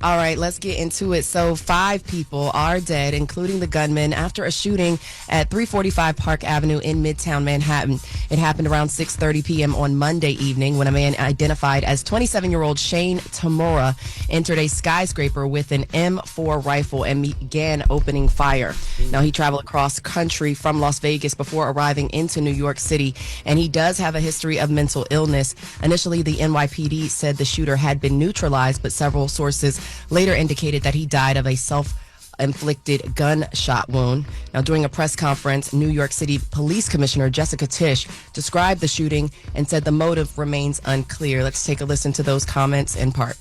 All right, let's get into it. So 5 people are dead, including the gunman, after a shooting at 345 Park Avenue in Midtown Manhattan. It happened around 6:30 p.m. on Monday evening when a man identified as 27-year-old Shane Tamora entered a skyscraper with an M4 rifle and began opening fire. Now, he traveled across country from Las Vegas before arriving into New York City, and he does have a history of mental illness. Initially, the NYPD said the shooter had been neutralized, but several sources later indicated that he died of a self-inflicted gunshot wound. Now, during a press conference, New York City Police Commissioner Jessica Tisch described the shooting and said the motive remains unclear. Let's take a listen to those comments in part.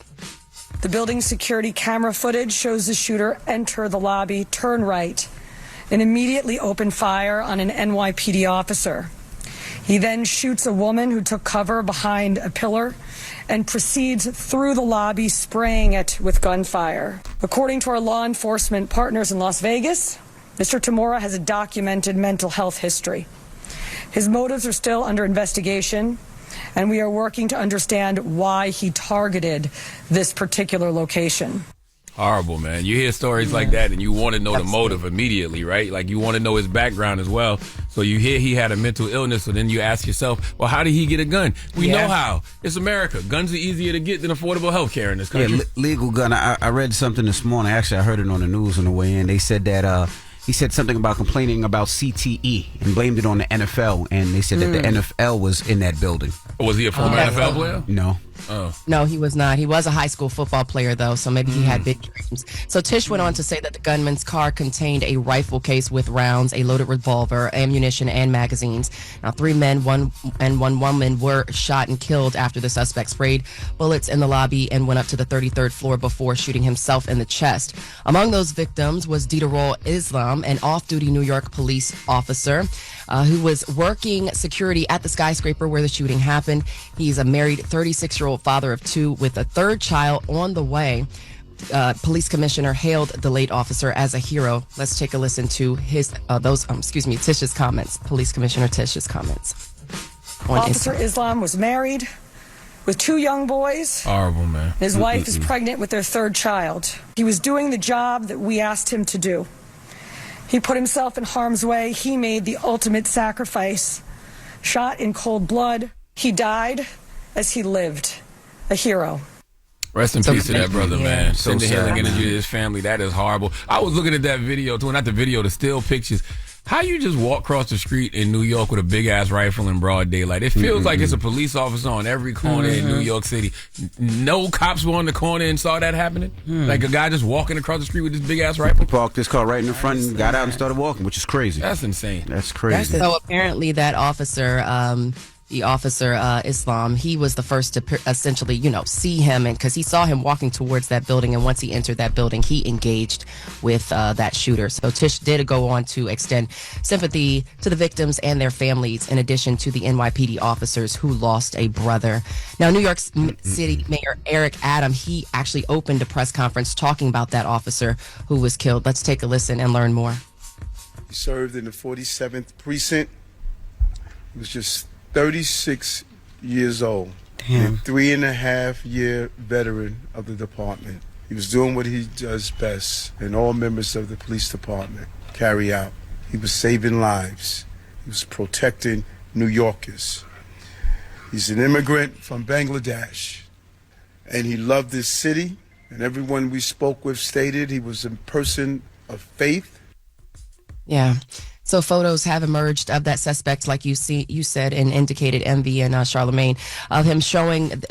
The building's security camera footage shows the shooter enter the lobby, turn right, and immediately open fire on an NYPD officer. He then shoots a woman who took cover behind a pillar and proceeds through the lobby, spraying it with gunfire. According to our law enforcement partners in Las Vegas, Mr. Tamora has a documented mental health history. His motives are still under investigation, and we are working to understand why he targeted this particular location. Horrible, man. You hear stories like that and you want to know the motive immediately, right? Like, you want to know his background as well. So you hear he had a mental illness, so then you ask yourself, well, how did he get a gun? We know how. It's America. Guns are easier to get than affordable health care in this country. Yeah, legal gun. I read something this morning. Actually, I heard it on the news on the way in. They said that he said something about complaining about CTE and blamed it on the NFL. And they said that the NFL was in that building. Was he a former NFL player? No. Oh. No, he was not. He was a high school football player, though, so maybe he had big dreams. So Tisch went on to say that the gunman's car contained a rifle case with rounds, a loaded revolver, ammunition, and magazines. Now, 3 men, one woman were shot and killed after the suspect sprayed bullets in the lobby and went up to the 33rd floor before shooting himself in the chest. Among those victims was Roques Islam, an off-duty New York police officer who was working security at the skyscraper where the shooting happened. He's a married 36-year-old father of 2 with a 3rd child on the way. Police commissioner hailed the late officer as a hero. Let's take a listen to Tisch's comments. Police Commissioner Tisch's comments. Officer Islam was married with 2 young boys. Horrible, man. His wife is pregnant with their 3rd child. He was doing the job that we asked him to do. He put himself in harm's way. He made the ultimate sacrifice. Shot in cold blood. He died as he lived. A hero. Rest in peace to that brother, man. So Send the sad, healing energy man. to his family. That is horrible. I was looking at that video, too. Not the video, the still pictures. How you just walk across the street in New York with a big-ass rifle in broad daylight? It feels like it's a police officer on every corner in New York City. No cops were on the corner and saw that happening? Like a guy just walking across the street with this big-ass rifle? Parked his car right in the front and got out and started walking, which is crazy. That's insane. That's crazy. So apparently that officer, the officer Islam, he was the first to essentially, see him, and because he saw him walking towards that building, and once he entered that building, he engaged with that shooter. So Tisch did go on to extend sympathy to the victims and their families, in addition to the NYPD officers who lost a brother. Now, New York City Mayor Eric Adam, he actually opened a press conference talking about that officer who was killed. Let's take a listen and learn more. He served in the 47th precinct. He was just 36 years old. Damn. A 3.5-year veteran of the department. He was doing what he does best, and all members of the police department carry out. He was saving lives. He was protecting New Yorkers. He's an immigrant from Bangladesh, and he loved this city, and everyone we spoke with stated he was a person of faith. Yeah. So photos have emerged of that suspect, like you said, and indicated MV and Charlamagne, of him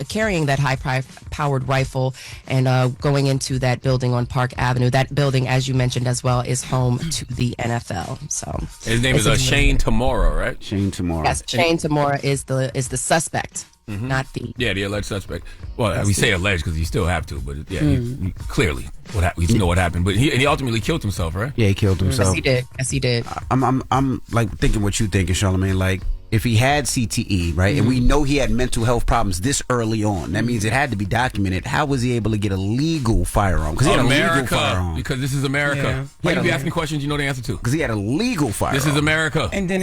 carrying that high-powered rifle and going into that building on Park Avenue. That building, as you mentioned as well, is home to the NFL. So his name is Shane Tamora, right? Shane Tamora. Yes, Shane Tamora is the suspect. Not the the alleged suspect. Well, we say alleged because you still have to, but he clearly we know what happened. But he ultimately killed himself, right? Yeah, he killed himself. Yes, he did. I'm like thinking what you thinking, Charlamagne. Like, if he had CTE, right, and we know he had mental health problems this early on, that means it had to be documented. How was he able to get a legal firearm? Because he had a legal firearm. Because this is America. Yeah. Why you be asking questions you know the answer to? Because he had a legal firearm. This is America. And then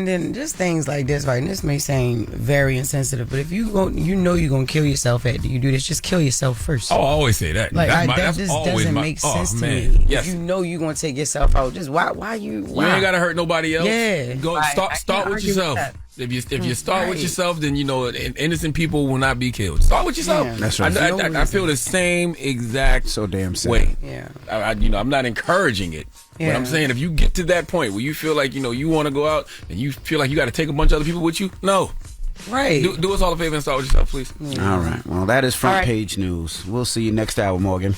then just things like this, right? And this may seem very insensitive, but if you you're gonna kill yourself after you do this, just kill yourself first. Oh, I always say that. Like that just doesn't make sense to me. Yes. If you know you're gonna take yourself out, just why you? You ain't gotta hurt nobody else. Yeah. Go start with yourself. If you start with yourself, then innocent people will not be killed. Start with yourself. Yeah. That's right. I feel the same exact so damn sad. way. Yeah. I'm not encouraging it. Yeah. But I'm saying if you get to that point where you feel like you want to go out and you feel like you got to take a bunch of other people with you, no. Right. Do us all a favor and start with yourself, please. All right. Well, that is front page news. We'll see you next hour, Morgan.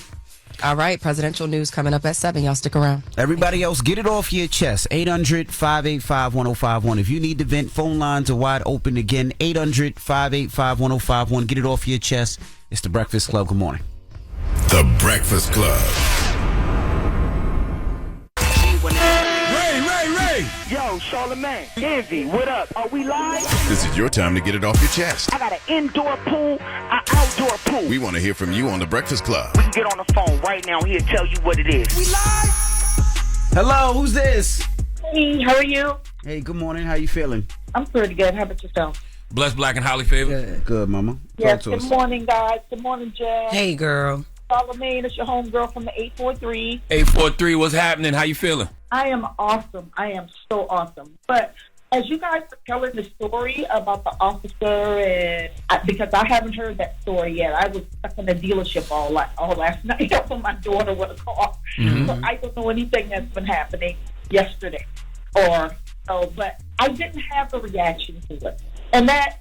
All right, presidential news coming up at 7. Y'all stick around. Everybody else, get it off your chest. 800-585-1051. If you need to vent, phone lines are wide open again. 800-585-1051. Get it off your chest. It's The Breakfast Club. Good morning. The Breakfast Club. Ray! Yo, Charlamagne, Envy, what up? Are we live? This is your time to get it off your chest. I got an indoor pool, an outdoor pool. We want to hear from you on The Breakfast Club. We can get on the phone right now. He'll tell you what it is. We live? Hello, who's this? Hey, how are you? Hey, good morning. How you feeling? I'm pretty good. How about yourself? Blessed, black, and highly favored. Good, mama. Yes, Talk to good us. morning, guys. Good morning, Jess. Hey, girl. Charlamagne, it's your homegirl from the 843. 843, what's happening? How you feeling? I am awesome. I am so awesome. But as you guys were telling the story about the officer, and because I haven't heard that story yet, I was stuck in the dealership all last night helping my daughter with a car. So I don't know anything that's been happening yesterday or so, but I didn't have a reaction to it. And I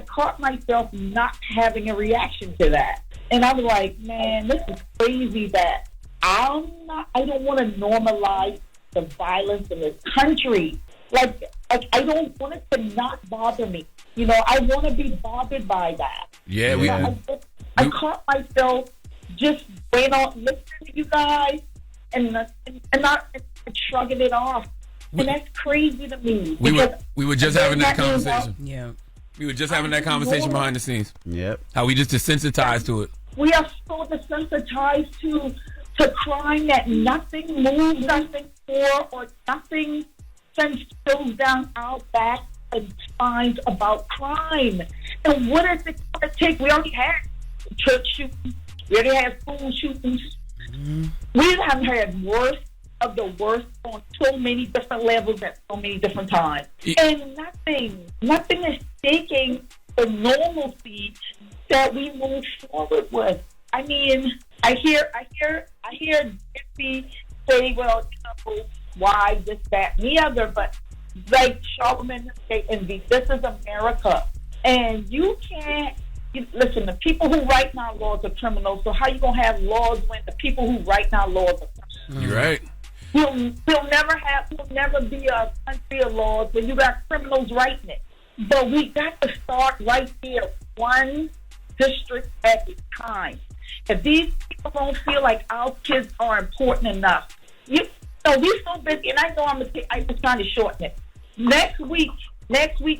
caught myself not having a reaction to that. And I was like, man, this is crazy that I don't want to normalize the violence in this country. Like I don't want it to not bother me. I want to be bothered by that. Yeah, I caught myself just waiting on listening to you guys and not shrugging it off. And that's crazy to me. We were just having that conversation. Yeah. We were just having that conversation behind the scenes. Yep. How we just desensitized to it. We are so desensitized to crime that nothing moves us for or nothing sends chills down our back and spines about crime. And what is it going to take? We already had church shootings. We already had school shootings. We haven't had worse of the worst on so many different levels at so many different times. And nothing is taking the normalcy that we move forward with. I mean, I hear Jesse say, well, why this, that, and the other, but like Charlamagne say, Envy, this is America. And you can't, listen, the people who write down laws are criminals, so how you going to have laws when the people who write down laws are criminals? You're right. We'll never be a country of laws when you got criminals writing it. But we got to start right there, one district at a time. If these people don't feel like our kids are important enough, we're so busy, and I know I'm just trying to shorten it. Next week,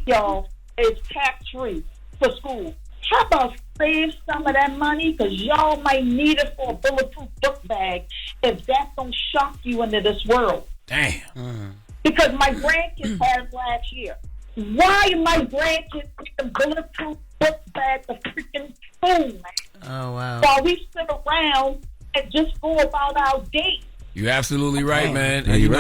y'all, is tax-free for school. How about save some of that money? Because y'all might need it for a bulletproof book bag if that don't shock you into this world. Damn. Because my grandkids had last year. Why are my grandkids getting bulletproof book bags of freaking school, man? Oh, wow. While we sit around and just go about our day. You're absolutely right, man. Yeah, And you're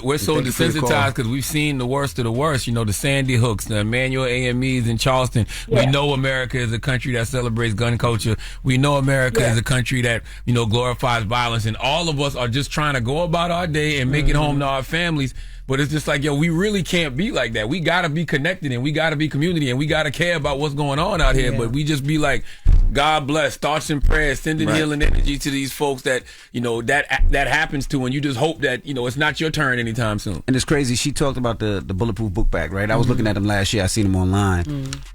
we're so Thank you for the call. desensitized because we've seen the worst of the worst. The Sandy Hooks, the Emmanuel AMEs in Charleston. Yeah. We know America is a country that celebrates gun culture. We know America is a country that, glorifies violence. And all of us are just trying to go about our day and make it home to our families. But it's just like, we really can't be like that. We got to be connected and we got to be community and we got to care about what's going on out here. Yeah. But we just be like, God bless, thoughts and prayers, sending healing energy to these folks that, that happens to, and you just hope that, it's not your turn anytime soon. And it's crazy. She talked about the bulletproof book bag, right? I was looking at them last year. I seen them online.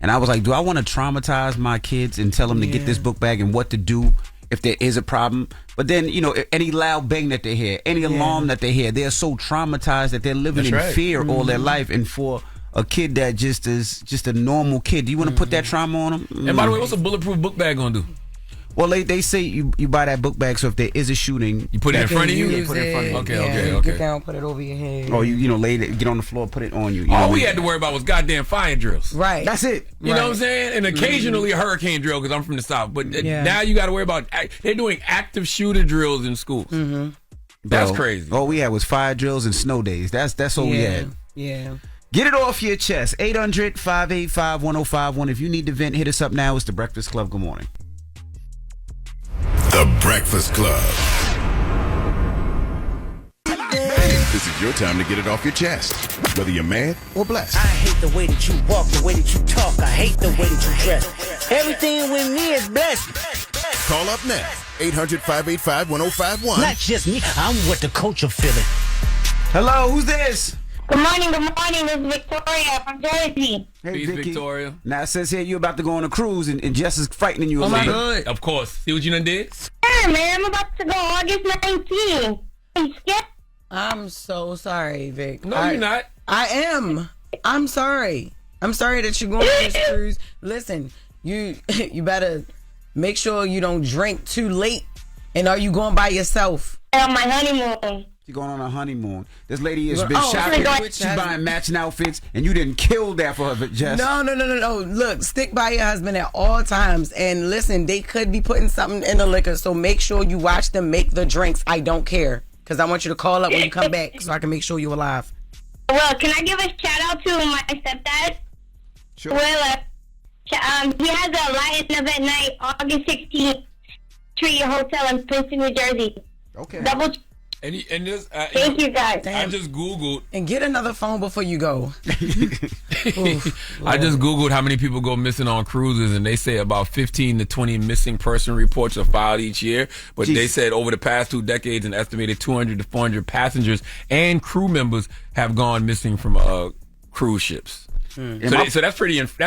And I was like, do I want to traumatize my kids and tell them to get this book bag and what to do if there is a problem. But then, any loud bang that they hear, any alarm that they hear, they're so traumatized that they're living in fear all their life. And for a kid that just is just a normal kid, do you want to put that trauma on them? And by the way, what's a bulletproof book bag gonna do? Well, they say you buy that book bag, so if there is a shooting, you put it in front of you. You put it in front of you. Okay. Get down, put it over your head. Or lay it, get on the floor, put it on you. All we had to worry about was goddamn fire drills. Right. That's it. You know what I'm saying? And occasionally a hurricane drill because I'm from the South. But now you got to worry about they're doing active shooter drills in schools. That's crazy. All we had was fire drills and snow days. That's all we had. Yeah. Get it off your chest. 800-585-1051. If you need to vent, hit us up now. It's The Breakfast Club. Good morning. The Breakfast Club. This is your time to get it off your chest, whether you're mad or blessed. I hate the way that you walk, the way that you talk. I hate the way that you dress. Everything with me is blessed. Call up now. 800-585-1051. Not just me. I'm what the culture feeling. Hello, who's this? Good morning. This is Victoria from Jersey. Hey, Peace, Vicky. Victoria. Now, it says here you about to go on a cruise, and Jess is frightening you a little bit. Good. Of course. See what you done did? Yeah, man. I'm about to go August 19th. Are you scared? I'm so sorry, Vic. No, you're not. I am. I'm sorry. I'm sorry that you're going on this cruise. Listen, you better make sure you don't drink too late. And are you going by yourself? On my honeymoon. She's going on a honeymoon. This lady has been shopping. She's buying matching outfits, and you didn't kill that for her, Jess. No. Look, stick by your husband at all times. And listen, they could be putting something in the liquor, so make sure you watch them make the drinks. I don't care. Because I want you to call up when you come back so I can make sure you're alive. Well, can I give a shout out to my stepdad? Sure. Well, he has a Lion event night, August 16th, Tree Hotel in Princeton, New Jersey. Okay. Double. Thank you guys. I just Googled. And get another phone before you go. I just Googled how many people go missing on cruises, and they say about 15 to 20 missing person reports are filed each year. But they said over the past 2 decades, an estimated 200 to 400 passengers and crew members have gone missing from cruise ships. So that's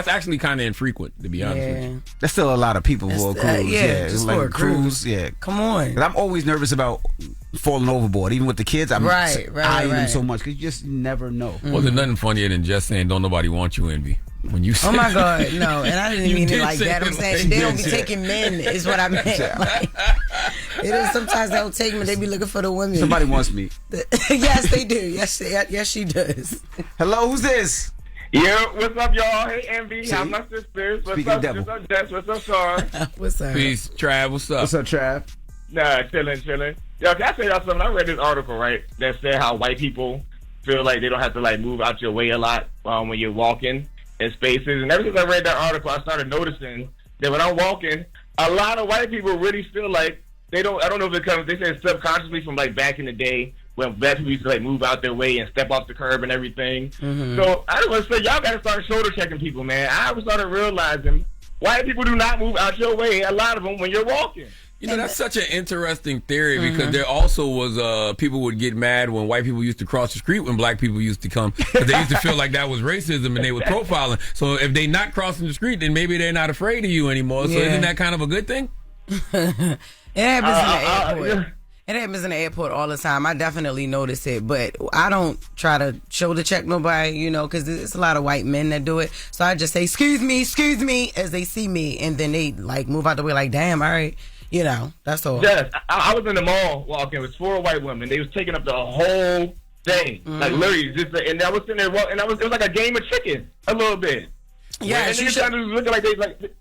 actually kind of infrequent, to be honest with you. That's still a lot of people for a cruise. Just for a cruise. Yeah. Come on. I'm always nervous about falling overboard. Even with the kids, I'm eyeing them so much because you just never know. Well, there's nothing funnier than just saying, don't nobody want you, Envy. When you say oh my God, no. And I didn't mean it like that. I'm saying they don't be that. taking men is what I meant. Like, it is sometimes they don't take men. They be looking for the women. Somebody wants me. Yes, they do. Yes, she does. Hello, who's this? Yeah, what's up, y'all? Hey, Envy. How's my sisters? What's up, devil. What's up, Jess? What's up, Sar? What's up? Peace, Trav. What's up? What's up, Trav? Nah, chilling. Yo, can I tell y'all something? I read this article, right, that said how white people feel like they don't have to, like, move out your way a lot when you're walking in spaces. And ever since I read that article, I started noticing that when I'm walking, a lot of white people really feel like they don't, I don't know if it comes, they say subconsciously from, like, back in the day, when black people used to like move out their way and step off the curb and everything. So I just want to say, y'all got to start shoulder checking people, man. I started realizing white people do not move out your way, a lot of them, when you're walking. You know, that's such an interesting theory because there also was people would get mad when white people used to cross the street when black people used to come because they used to feel like that was racism and they were profiling. So if they not crossing the street, then maybe they're not afraid of you anymore. So isn't that kind of a good thing? It happens in the airport. It happens in the airport all the time. I definitely notice it, but I don't try to shoulder check nobody, because it's a lot of white men that do it. So I just say, excuse me, as they see me, and then they like move out the way like, damn, all right. That's all. Yes, I was in the mall walking. It was 4 white women. They was taking up the whole thing. Like literally, and I was sitting there walking, and it was like a game of chicken, a little bit. Yeah, and niggas kind of looking like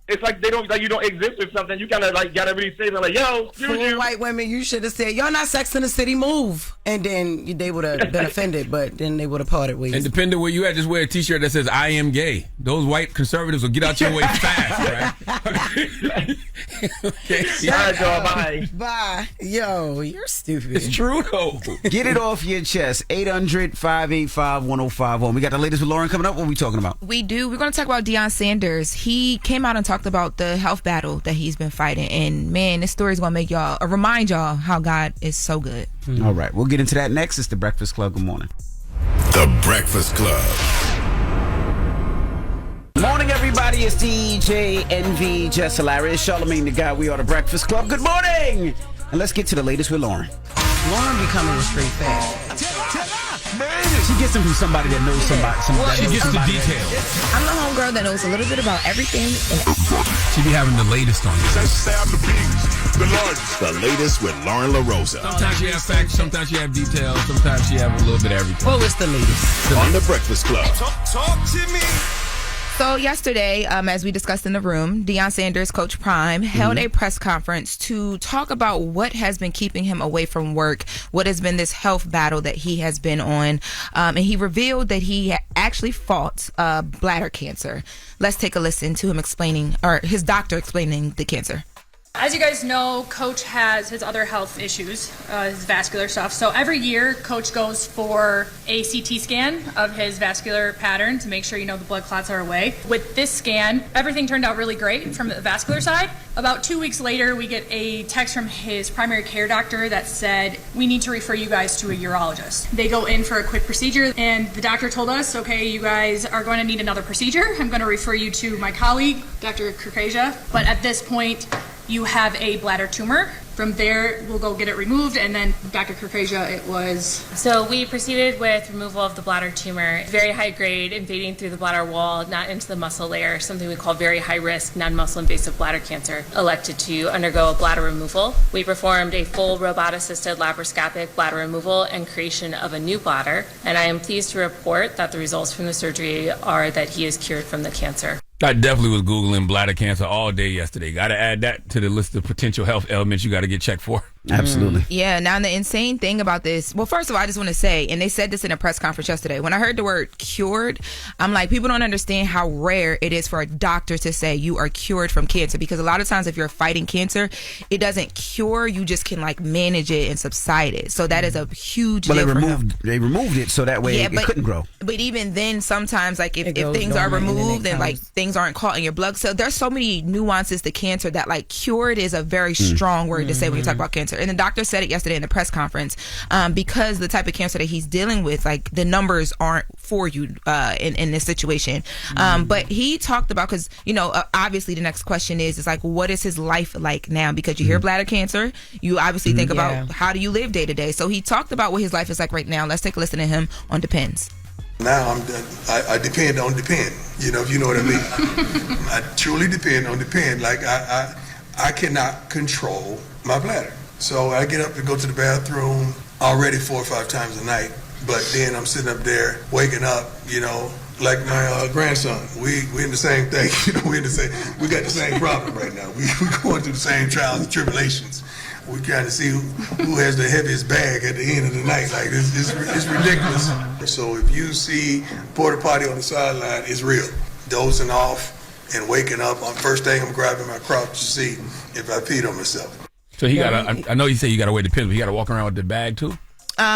it's like they don't, like you don't exist or something. You kind of like gotta really say something like, yo, you white women, you should have said, y'all not Sex in the City, move, and then they would have been offended, but then they would have parted ways. And depending where you at, just wear a T-shirt that says "I am gay." Those white conservatives will get out your way fast, right? Okay. All right, y'all, bye. Bye. Yo, you're stupid. It's true though. Get it off your chest. 800-585-1051. We got the latest with Loren coming up. What are we talking about? We do. We're going to talk about Deion Sanders. He came out and talked about the health battle that he's been fighting, and man, this story is going to make y'all remind y'all how God is so good. All right, we'll get into that next. It's the Breakfast Club. Good morning. The Breakfast Club. Morning, everybody. everybody. It's DJ NV, Jess Hilarious, Charlamagne the guy. We are the Breakfast Club. Good morning. And let's get to the latest with Loren. Loren be coming with straight facts. She gets them from somebody that knows somebody. She gets the details. I'm the homegirl that knows a little bit about everything. She be having the latest on you. The latest with Loren LoRosa. Sometimes she have facts, sometimes she have details, sometimes she have a little bit of everything. Well, what's the latest? On the Breakfast Club. Talk to me. So yesterday, as we discussed in the room, Deion Sanders, Coach Prime, held a press conference to talk about what has been keeping him away from work, what has been this health battle that he has been on. And he revealed that he actually fought bladder cancer. Let's take a listen to him explaining, or his doctor explaining the cancer. As you guys know, Coach has his other health issues, his vascular stuff. So every year, Coach goes for a CT scan of his vascular pattern to make sure the blood clots are away. With this scan, everything turned out really great from the vascular side. About 2 weeks later, we get a text from his primary care doctor that said, we need to refer you guys to a urologist. They go in for a quick procedure, and the doctor told us, okay, you guys are going to need another procedure. I'm going to refer you to my colleague, Dr. Kurkasia. But at this point, you have a bladder tumor. From there, we'll go get it removed, and then Dr. Kurkasia, it was... So we proceeded with removal of the bladder tumor, very high grade, invading through the bladder wall, not into the muscle layer, something we call very high risk, non-muscle invasive bladder cancer, elected to undergo a bladder removal. We performed a full robot-assisted laparoscopic bladder removal and creation of a new bladder, and I am pleased to report that the results from the surgery are that he is cured from the cancer. I definitely was Googling bladder cancer all day yesterday. Got to add that to the list of potential health elements you got to get checked for. Absolutely. Yeah. Now, the insane thing about this, well, first of all, I just want to say, and they said this in a press conference yesterday, when I heard the word cured, I'm like, people don't understand how rare it is for a doctor to say you are cured from cancer, because a lot of times if you're fighting cancer, it doesn't cure, you just can manage it and subside it. So that is a huge deal for him. They removed it so that way it couldn't grow. But even then, sometimes if things are removed and things aren't caught in your blood, so there's so many nuances to cancer that cured is a very strong word to say when you talk about cancer. And the doctor said it yesterday in the press conference, because the type of cancer that he's dealing with, the numbers aren't for you in this situation. But he talked about, because obviously the next question is what is his life like now? Because you hear bladder cancer, you obviously think about how do you live day to day. So he talked about what his life is like right now. Let's take a listen to him on Depends. Now I depend on Depend, if you know what I mean. I truly depend on Depend. I cannot control my bladder. So I get up and go to the bathroom already 4 or 5 times a night, but then I'm sitting up there waking up, like my grandson. We in the same thing, we got the same problem right now. We going through the same trials and tribulations. We're trying to see who has the heaviest bag at the end of the night. It's ridiculous. So if you see porta potty on the sideline, it's real. Dozing off and waking up, first thing I'm grabbing my crotch to see if I peed on myself. So he I know you say you got to wear the pins, but he got to walk around with the bag too?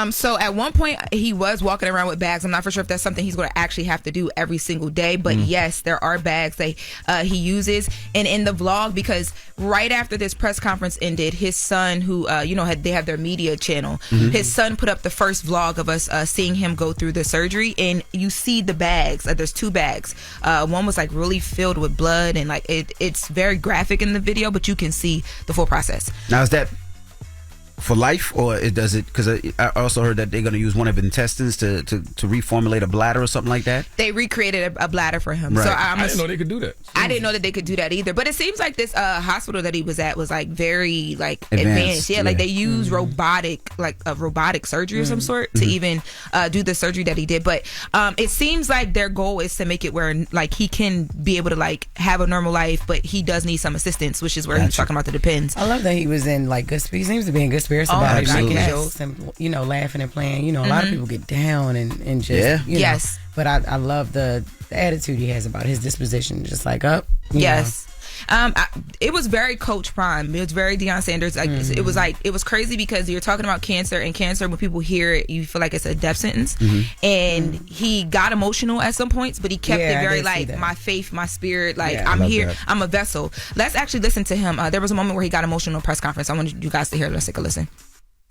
So at one point he was walking around with bags. I'm not for sure if that's something he's going to actually have to do every single day, but yes, there are bags that he uses. And in the vlog, because right after this press conference ended, his son, who they have their media channel, his son put up the first vlog of us seeing him go through the surgery, and you see the bags. There's 2 bags. One was really filled with blood, and it's very graphic in the video, but you can see the full process. Now, is that for life, or does it? Because I also heard that they're going to use one of his intestines to reformulate a bladder or something like that. They recreated a bladder for him. Right. So I didn't know they could do that. I didn't know that they could do that either. But it seems like this hospital that he was at was very advanced. Yeah, they use robotic surgery of some sort to even do the surgery that he did. But it seems like their goal is to make it where he can be able to have a normal life, but he does need some assistance, which is where he's talking about the Depends. I love that he was in good spirits. He seems to be in good spirits about it, making jokes and laughing and playing. A lot of people get down and just yes. But I love the attitude he has about his disposition, just up. Yes. It was very Coach Prime. It was very Deion Sanders. It was crazy because you're talking about cancer, and cancer, when people hear it, you feel like it's a death sentence. And he got emotional at some points, but he kept it very my faith, my spirit. I'm here. That. I'm a vessel. Let's actually listen to him. There was a moment where he got emotional in a press conference. I want you guys to hear it. Let's take a listen.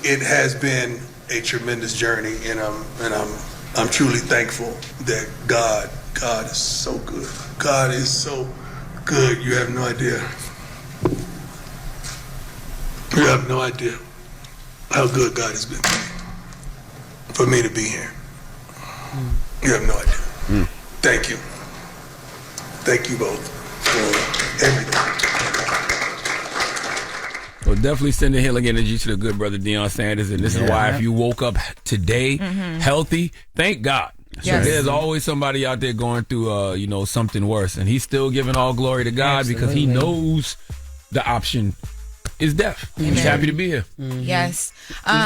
It has been a tremendous journey, and I'm truly thankful that God God is so good. God is so good. You have no idea. You have no idea how good God has been to me. For me to be here. You have no idea. Thank you. Thank you both for everything. Well, definitely sending healing energy to the good brother Deion Sanders. And this is why if you woke up today healthy, thank God. Yes. There's always somebody out there going through, something worse. And he's still giving all glory to God because he knows the option is death. He's happy to be here. He's Yes.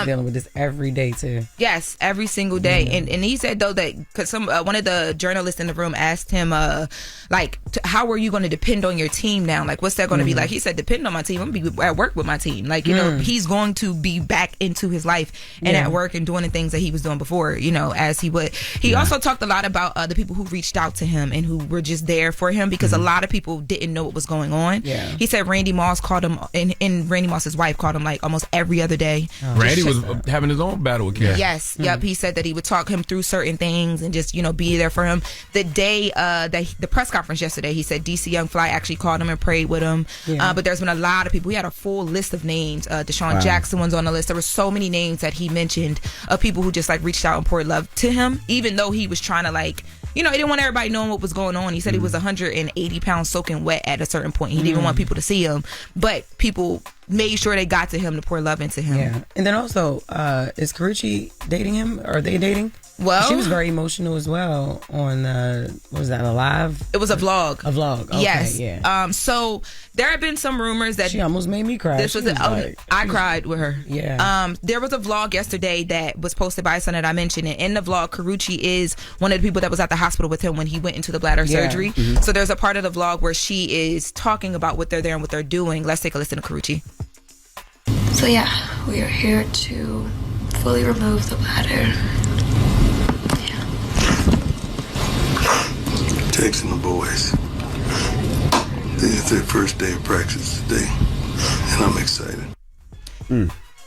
dealing with this every day, too. Yes, every single day. And he said, though, that because one of the journalists in the room asked him, how are you going to depend on your team now? Like, what's that going to be like? He said, depend on my team. I'm going to be at work with my team. Like, he's going to be back into his life and at work and doing the things that he was doing before, as he would. He also talked a lot about the people who reached out to him and who were just there for him because a lot of people didn't know what was going on. Yeah. He said Randy Moss called him, and Randy Moss's wife called him like almost every other day. Randy was having his own battle with cancer. Yes. Yep. He said that he would talk him through certain things and just, be there for him. The day, the press conference yesterday, he said DC Young Fly actually called him and prayed with him. Yeah. But there's been a lot of people. We had a full list of names. Deshaun Jackson was on the list. There were so many names that he mentioned of people who just reached out and poured love to him, even though he was trying to he didn't want everybody knowing what was going on. He said he was 180 pounds soaking wet at a certain point. He didn't even want people to see him. But people made sure they got to him to pour love into him. Yeah. And then also, is Karrueche dating him? Are they dating? Well, she was very emotional as well on, what was that, a live? It was a vlog. A vlog, okay, yes. Yeah. So there have been some rumors that... She almost made me cry. I cried with her. Yeah. There was a vlog yesterday that was posted by a son that I mentioned. And in the vlog, Karrueche is one of the people that was at the hospital with him when he went into the bladder surgery. Mm-hmm. So there's a part of the vlog where she is talking about what they're there and what they're doing. Let's take a listen to Karrueche. So we are here to fully remove the bladder. Texting the boys. It's their first day of practice today, and I'm excited.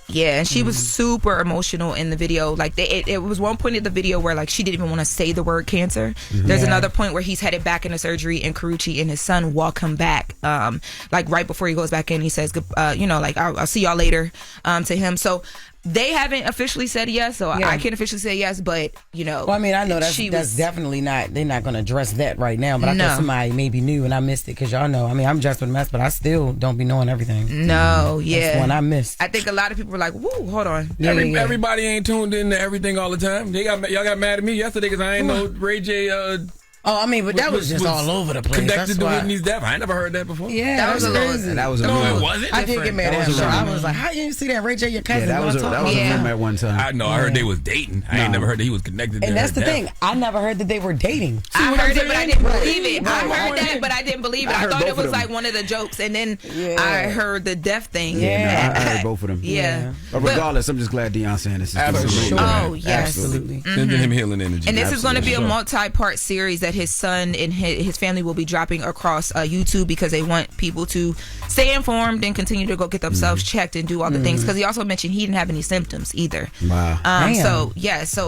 Yeah, and she was super emotional in the video. It was one point in the video where she didn't even want to say the word cancer. There's another point where he's headed back into surgery, and Karrueche and his son walk him back. Right before he goes back in, he says, I'll see y'all later to him. So they haven't officially said yes, so I can't officially say yes, but, Well, I mean, I know that's definitely not, they're not going to address that right now, but I thought somebody maybe knew and I missed it, because y'all know, I mean, I'm just with a mess, but I still don't be knowing everything. No, That's one I missed. I think a lot of people were like, woo, hold on. Everybody ain't tuned into everything all the time. Y'all got mad at me yesterday because I ain't know Ray J... but that was just all over the place. Connected to Whitney's death. I ain't never heard that before. Yeah, that was crazy. That was a no, it wasn't. I did get mad at him. I was like, how you didn't see that? Ray J, your cousin. Yeah, that was a rumor at one time. I know. I heard they was dating. I ain't never heard that he was connected to And that's the death. thing. I never heard that they were dating. I heard it, but I didn't believe it. I heard that, but I didn't believe it. I thought it was one of the jokes, and then I heard the death thing. Yeah, I heard both of them. Yeah. But regardless, I'm just glad Deion Sanders is absolutely. Oh, yes. Absolutely. Sending him healing energy. And this is going to be a multi-part series that his son and his family will be dropping across YouTube, because they want people to stay informed and continue to go get themselves checked and do all the things, because he also mentioned he didn't have any symptoms either. Wow. So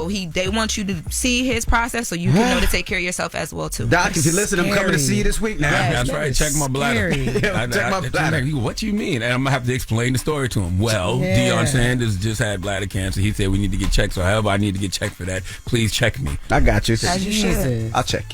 they want you to see his process so you can know to take care of yourself as well too. Doc, if you listen, I'm coming to see you this week now. That's right. Check my bladder. Check my bladder. What you mean? And I'm gonna have to explain the story to him. Well, Deion Sanders just had bladder cancer. He said we need to get checked. So however I need to get checked for that, please check me. I got you. As you should. I'll check you.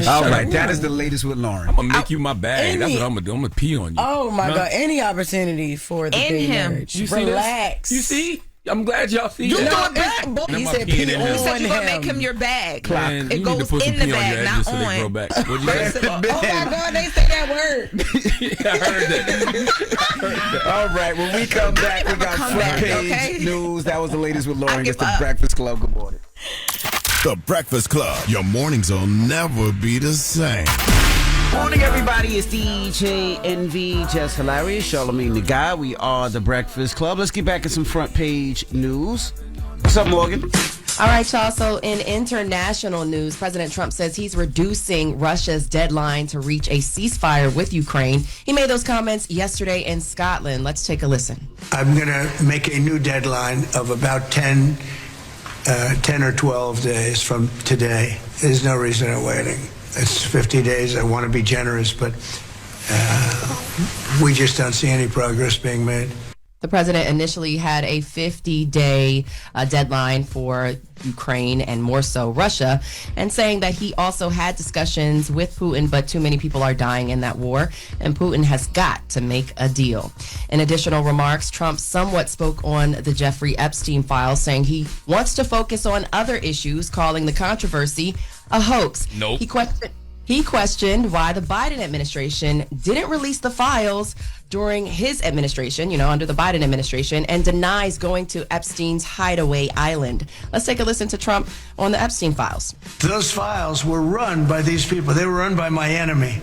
All right, that is the latest with Loren. I'm gonna make you my bag. That's what I'm gonna do. I'm gonna pee on you. Oh my God! Any opportunity for the big marriage? You relax. You see? I'm glad y'all see that. He said pee on him. You said you're gonna make him your bag. Man, it goes in the bag, not so on. They grow back. What'd you say? Oh my God! They say that word. I heard that. All right, when we come back, we got front page news. That was the latest with Loren. It's the Breakfast Club. Good morning. The Breakfast Club. Your mornings will never be the same. Morning, everybody. It's DJ NV, Jess Hilarious, Charlamagne the Guy. We are the Breakfast Club. Let's get back in some front page news. What's up, Morgan? All right, y'all. So in international news, President Trump says he's reducing Russia's deadline to reach a ceasefire with Ukraine. He made those comments yesterday in Scotland. Let's take a listen. I'm going to make a new deadline of about 10 or 12 days from today. There's no reason in waiting. It's 50 days. I want to be generous, but we just don't see any progress being made. The president initially had a 50-day deadline for Ukraine and more so Russia, and saying that he also had discussions with Putin, but too many people are dying in that war, and Putin has got to make a deal. In additional remarks, Trump somewhat spoke on the Jeffrey Epstein files, saying he wants to focus on other issues, calling the controversy a hoax. Nope. He questioned why the Biden administration didn't release the files during his administration, under the Biden administration, and denies going to Epstein's hideaway island. Let's take a listen to Trump on the Epstein files. Those files were run by these people. They were run by my enemy.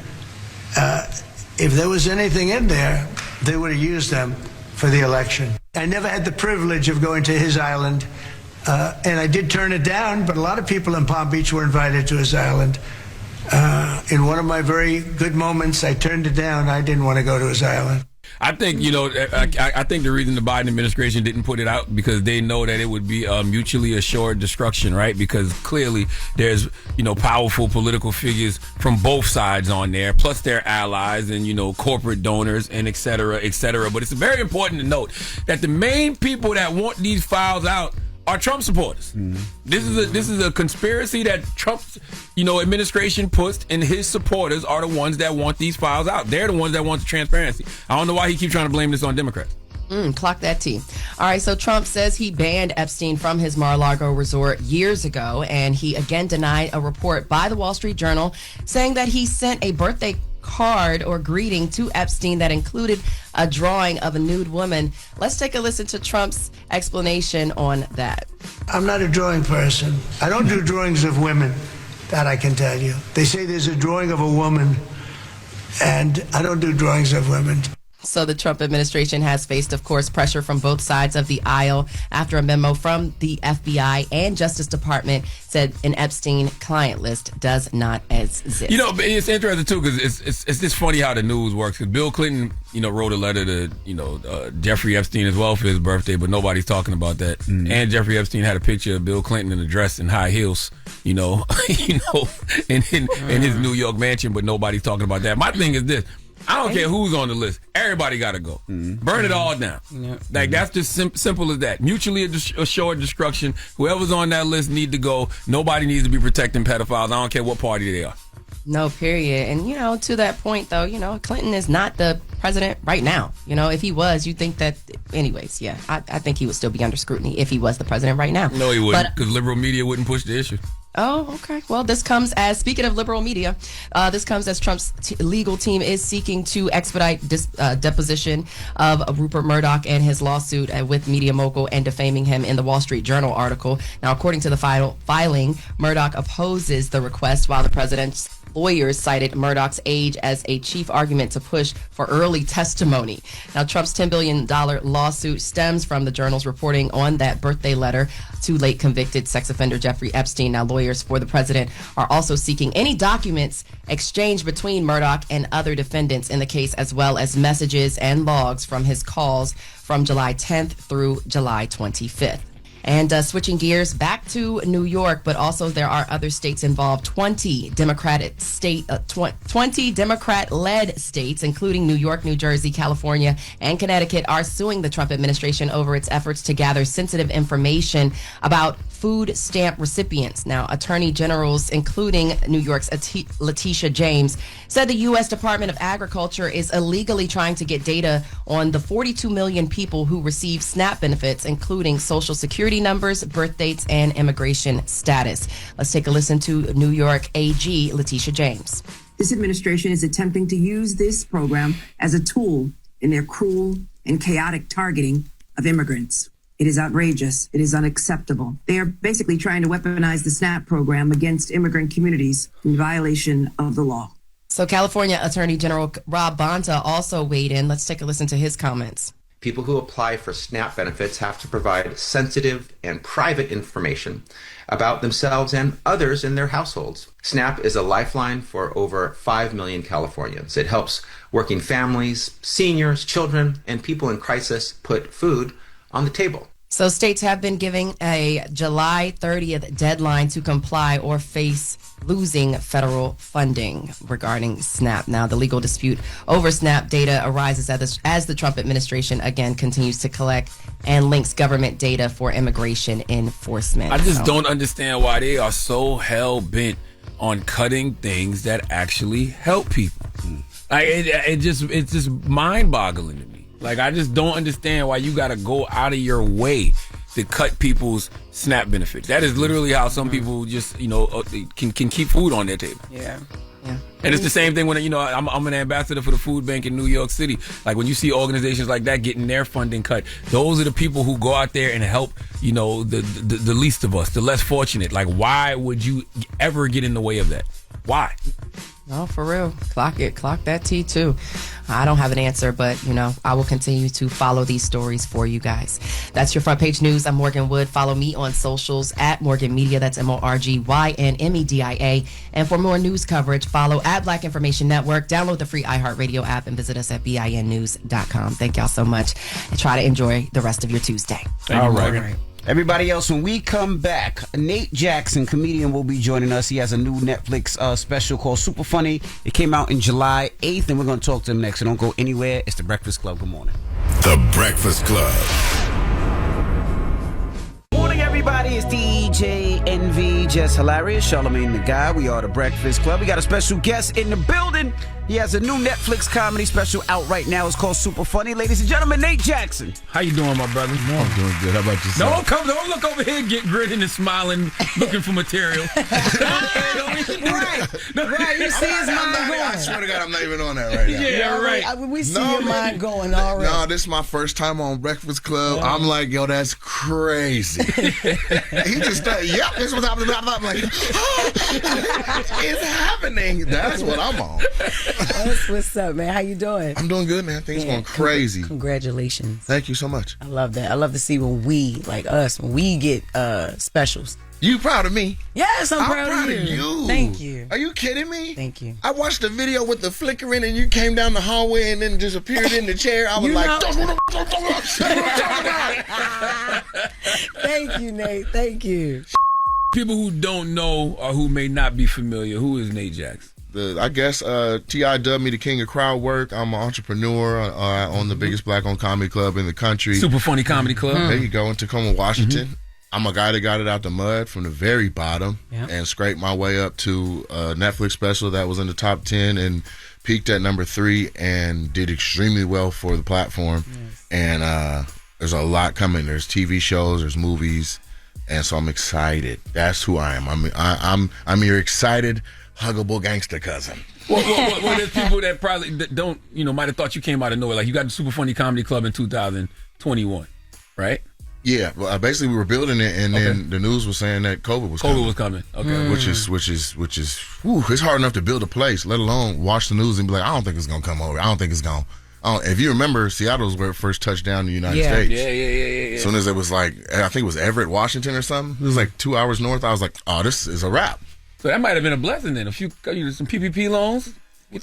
If there was anything in there, they would have used them for the election. I never had the privilege of going to his island, and I did turn it down, but a lot of people in Palm Beach were invited to his island. In one of my very good moments, I turned it down. I didn't want to go to his island. I think, I think the reason the Biden administration didn't put it out because they know that it would be mutually assured destruction, right? Because clearly there's, powerful political figures from both sides on there, plus their allies and, corporate donors and et cetera, et cetera. But it's very important to note that the main people that want these files out are Trump supporters. Mm-hmm. This is a conspiracy that Trump's administration puts, and his supporters are the ones that want these files out. They're the ones that want the transparency. I don't know why he keeps trying to blame this on Democrats. Clock that T. All right, so Trump says he banned Epstein from his Mar-a-Lago resort years ago, and he again denied a report by the Wall Street Journal saying that he sent a birthday card or greeting to Epstein that included a drawing of a nude woman. Let's take a listen to Trump's explanation on that. I'm not a drawing person. I don't do drawings of women, that I can tell you. They say there's a drawing of a woman, and I don't do drawings of women. So the Trump administration has faced, of course, pressure from both sides of the aisle after a memo from the FBI and Justice Department said an Epstein client list does not exist. It's interesting, too, because it's just funny how the news works. Because Bill Clinton, wrote a letter to, Jeffrey Epstein as well for his birthday, but nobody's talking about that. Mm. And Jeffrey Epstein had a picture of Bill Clinton in a dress and high heels, in his New York mansion, but nobody's talking about that. My thing is this. I don't care who's on the list. Everybody got to go. Mm-hmm. Burn it all down. Like, that's just simple as that. Mutually assured destruction. Whoever's on that list need to go. Nobody needs to be protecting pedophiles. I don't care what party they are. No, period. And, to that point, though, Clinton is not the president right now. If he was, you'd think that, anyways, yeah, I think he would still be under scrutiny if he was the president right now. No, he wouldn't, because liberal media wouldn't push the issue. Oh, okay. Well, this comes as, speaking of liberal media, this comes as Trump's legal team is seeking to expedite deposition of Rupert Murdoch and his lawsuit with media mogul and defaming him in the Wall Street Journal article. Now, according to the filing, Murdoch opposes the request while the president's lawyers cited Murdoch's age as a chief argument to push for early testimony. Now, Trump's $10 billion lawsuit stems from the Journal's reporting on that birthday letter to late convicted sex offender Jeffrey Epstein. Now, lawyers for the president are also seeking any documents exchanged between Murdoch and other defendants in the case, as well as messages and logs from his calls from July 10th through July 25th. And switching gears back to New York, but also there are other states involved. 20 Democrat-led states, including New York, New Jersey, California, and Connecticut, are suing the Trump administration over its efforts to gather sensitive information about food stamp recipients. Now, attorney generals, including New York's Letitia James, said the U.S. Department of Agriculture is illegally trying to get data on the 42 million people who receive SNAP benefits, including Social Security numbers, birth dates, and immigration status. Let's take a listen to New York AG Letitia James. This administration is attempting to use this program as a tool in their cruel and chaotic targeting of immigrants. It is outrageous. It is unacceptable. They are basically trying to weaponize the SNAP program against immigrant communities in violation of the law. So California Attorney General Rob Bonta also weighed in. Let's take a listen to his comments. People who apply for SNAP benefits have to provide sensitive and private information about themselves and others in their households. SNAP is a lifeline for over 5 million Californians. It helps working families, seniors, children, and people in crisis put food on the table. So states have been giving a July 30th deadline to comply or face losing federal funding regarding SNAP. Now, the legal dispute over SNAP data arises as the Trump administration again continues to collect and links government data for immigration enforcement. I just don't understand why they are so hell-bent on cutting things that actually help people. It's just mind-boggling to me. Like, I just don't understand why you got to go out of your way to cut people's SNAP benefits. That is literally how some people just, can keep food on their table. Yeah. And it's the same thing when, I'm an ambassador for the food bank in New York City. Like, when you see organizations like that getting their funding cut, those are the people who go out there and help, the least of us, the less fortunate. Like, why would you ever get in the way of that? Why? No, for real. Clock it. Clock that T too. I don't have an answer, but, I will continue to follow these stories for you guys. That's your front page news. I'm Morgan Wood. Follow me on socials at Morgan Media. That's MorganMedia. And for more news coverage, follow at Black Information Network. Download the free iHeartRadio app and visit us at BINnews.com. Thank y'all so much. And try to enjoy the rest of your Tuesday. All right. Everybody else, when we come back, Nate Jackson, comedian, will be joining us. He has a new Netflix special called Super Funny. It came out in July 8th, and we're going to talk to him next. So don't go anywhere. It's The Breakfast Club. Good morning. The Breakfast Club. Morning, everybody. It's DJ NV, Jess Hilarious, Charlamagne the Guy. We are The Breakfast Club. We got a special guest in the building. He has a new Netflix comedy special out right now. It's called Super Funny. Ladies and gentlemen, Nate Jackson. How you doing, my brother? No, I'm doing good. How about yourself? Don't look over here, get grinning and smiling, looking for material. Right. You see his mind going. I swear to God, I'm not even on that right now. Yeah, right. We see your mind going already. No, this is my first time on Breakfast Club. I'm like, yo, that's crazy. He just started, yep, this was happening. I'm like, oh, it's happening. That's what I'm on. That's what's up, man. How you doing? I'm doing good, man. Things going crazy. Congratulations. Thank you so much. I love that. I love to see when we get specials. You proud of me? Yes, I'm proud of you. Thank you. Are you kidding me? Thank you. I watched the video with the flickering and you came down the hallway and then just appeared in the chair. I was Thank you, Nate. Thank you. People who don't know or who may not be familiar, who is Nate Jackson? I guess T.I. dubbed me the king of crowd work. I'm an entrepreneur on the biggest black-owned comedy club in the country. Super Funny Comedy Club. There you go, in Tacoma, Washington. I'm a guy that got it out the mud from the very bottom and scraped my way up to a Netflix special that was in the top 10 and peaked at number 3 and did extremely well for the platform. Yes. And there's a lot coming. There's TV shows, there's movies, and so I'm excited. That's who I am. I'm your excited, huggable gangster cousin. Well, there's people that probably don't, might have thought you came out of nowhere. Like, you got the Super Funny Comedy Club in 2021, right? Yeah, well, basically we were building it, and then the news was saying that COVID was coming. Okay, which is, whew, it's hard enough to build a place, let alone watch the news and be like, I don't think it's gonna come over. I don't think it's gonna. If you remember, Seattle was where it first touched down in the United States. Yeah. As soon as it was like, I think it was Everett, Washington, or something. It was like 2 hours north. I was like, oh, this is a wrap. So that might have been a blessing then. If you some PPP loans.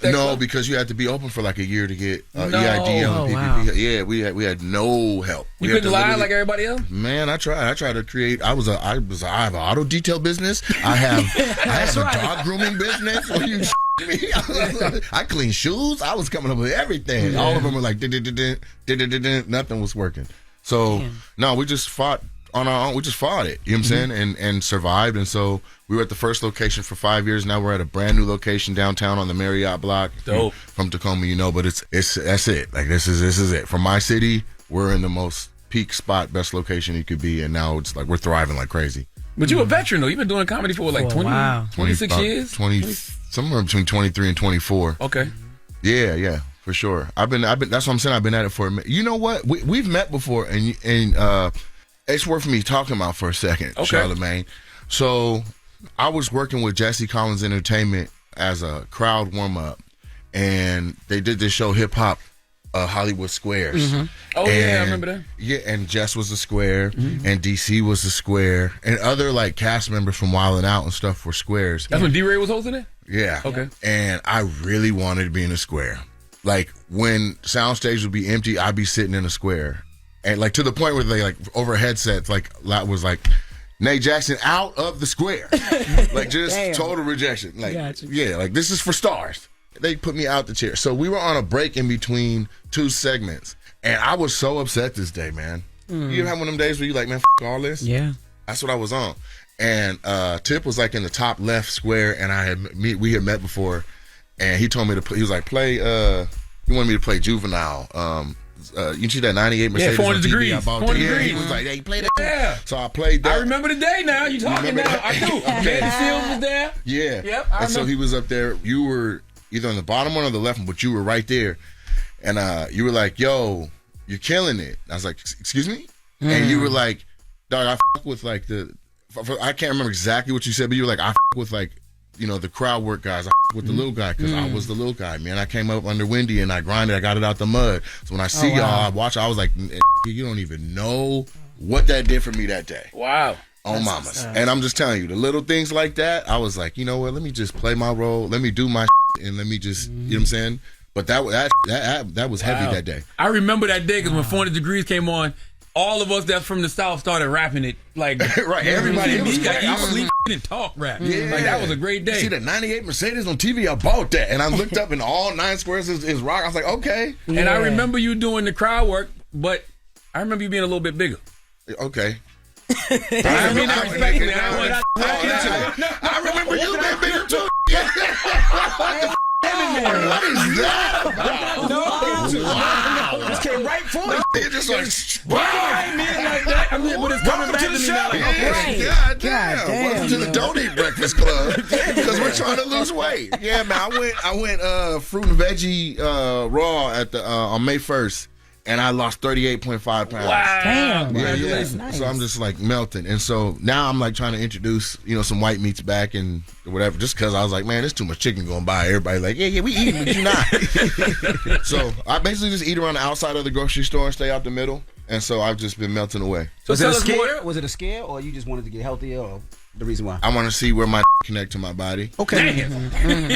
No, because you had to be open for like a year to get EID on PPP. Wow. Yeah, we had no help. You couldn't lie like everybody else? Man, I tried to create. I have an auto detail business. I have a dog grooming business. Are you me? I clean shoes. I was coming up with everything. All of them were like nothing was working. So no, we just fought on our own. We just fought it. You know what I'm saying? And survived. And so we were at the first location for 5 years. Now we're at a brand new location downtown on the Marriott block. Dope. From Tacoma, but it's that's it. Like this is it. From my city, we're in the most peak spot, best location you could be, and now it's like we're thriving like crazy. But you're a veteran though. You've been doing comedy for like 26 years? 20 somewhere between 23 and 24. Okay. Yeah, for sure. I've been that's what I'm saying. I've been at it for a minute. You know what? We've met before, and it's worth me talking about for a second, Charlamagne. So I was working with Jesse Collins Entertainment as a crowd warm-up, and they did this show, Hip Hop Hollywood Squares. Oh, yeah, I remember that. Yeah, and Jess was the square, and DC was the square, and other like cast members from Wild 'N Out and stuff were squares. That's when D-Ray was hosting it? Yeah. Okay. And I really wanted to be in a square. Like, when soundstage would be empty, I'd be sitting in a square. and like to the point where they like over headsets like was like Nate Jackson out of the square, like just total rejection. Like yeah, like this is for stars. They put me out the chair. So we were on a break in between 2 segments, and I was so upset this day, man. You ever have one of them days where you like, man, f*** all this? Yeah. That's what I was on. And Tip was like in the top left square, and we had met before, and he told me to play. He was like, play. He wanted me to play Juvenile. You see that 98 Mercedes? 400 degrees. I bought 400 yeah, degrees. he was like, hey, play that. Yeah. So I played that. I remember the day now. You talking now. I do. Okay. Seals was there. Yeah. Yep. I and so he was up there. You were either on the bottom one or the left one, but you were right there. And you were like, yo, you're killing it. I was like, excuse me? And you were like, dog, I fuck with like I can't remember exactly what you said, but you were like, I fuck with like, you know, the crowd work guys. I fuck with the little guy because I was the little guy, man. I came up under Wendy and I grinded. I got it out the mud. So when I see y'all, I watch. I was like, you don't even know what that did for me that day. Wow. On mamas. And I'm just telling you, the little things like that, I was like, you know what? Let me just play my role. Let me do my and let me just, you know what I'm saying? But that was heavy that day. I remember that day because when 400 Degrees came on, all of us that's from the South started rapping it like right. Everybody was like, eat, sleep, and talk rap. Yeah. Like that was a great day. See that 98 Mercedes on TV, I bought that. And I looked up and all 9 squares is rock. I was like, okay. And I remember you doing the crowd work, but I remember you being a little bit bigger. Okay. I mean, I respect it. I remember you being bigger too. What is that about? Wow. Just came right for it. It just like, I mean like that. I mean, but it's coming back to me now. God damn. Welcome to the Don't Eat Breakfast Club because we're trying to lose weight. Yeah, man. I went fruit and veggie raw at the on May 1st. And I lost 38.5 pounds. Wow. Damn. Yeah. Nice. So I'm just like melting. And so now I'm like trying to introduce, you know, some white meats back and whatever, just because I was like, man, there's too much chicken going by. Everybody's like, yeah, we eating, but you not. So I basically just eat around the outside of the grocery store and stay out the middle. And so I've just been melting away. So was it a scare? Was it a scare, or you just wanted to get healthier, or the reason why? I want to see where my connect to my body. Okay.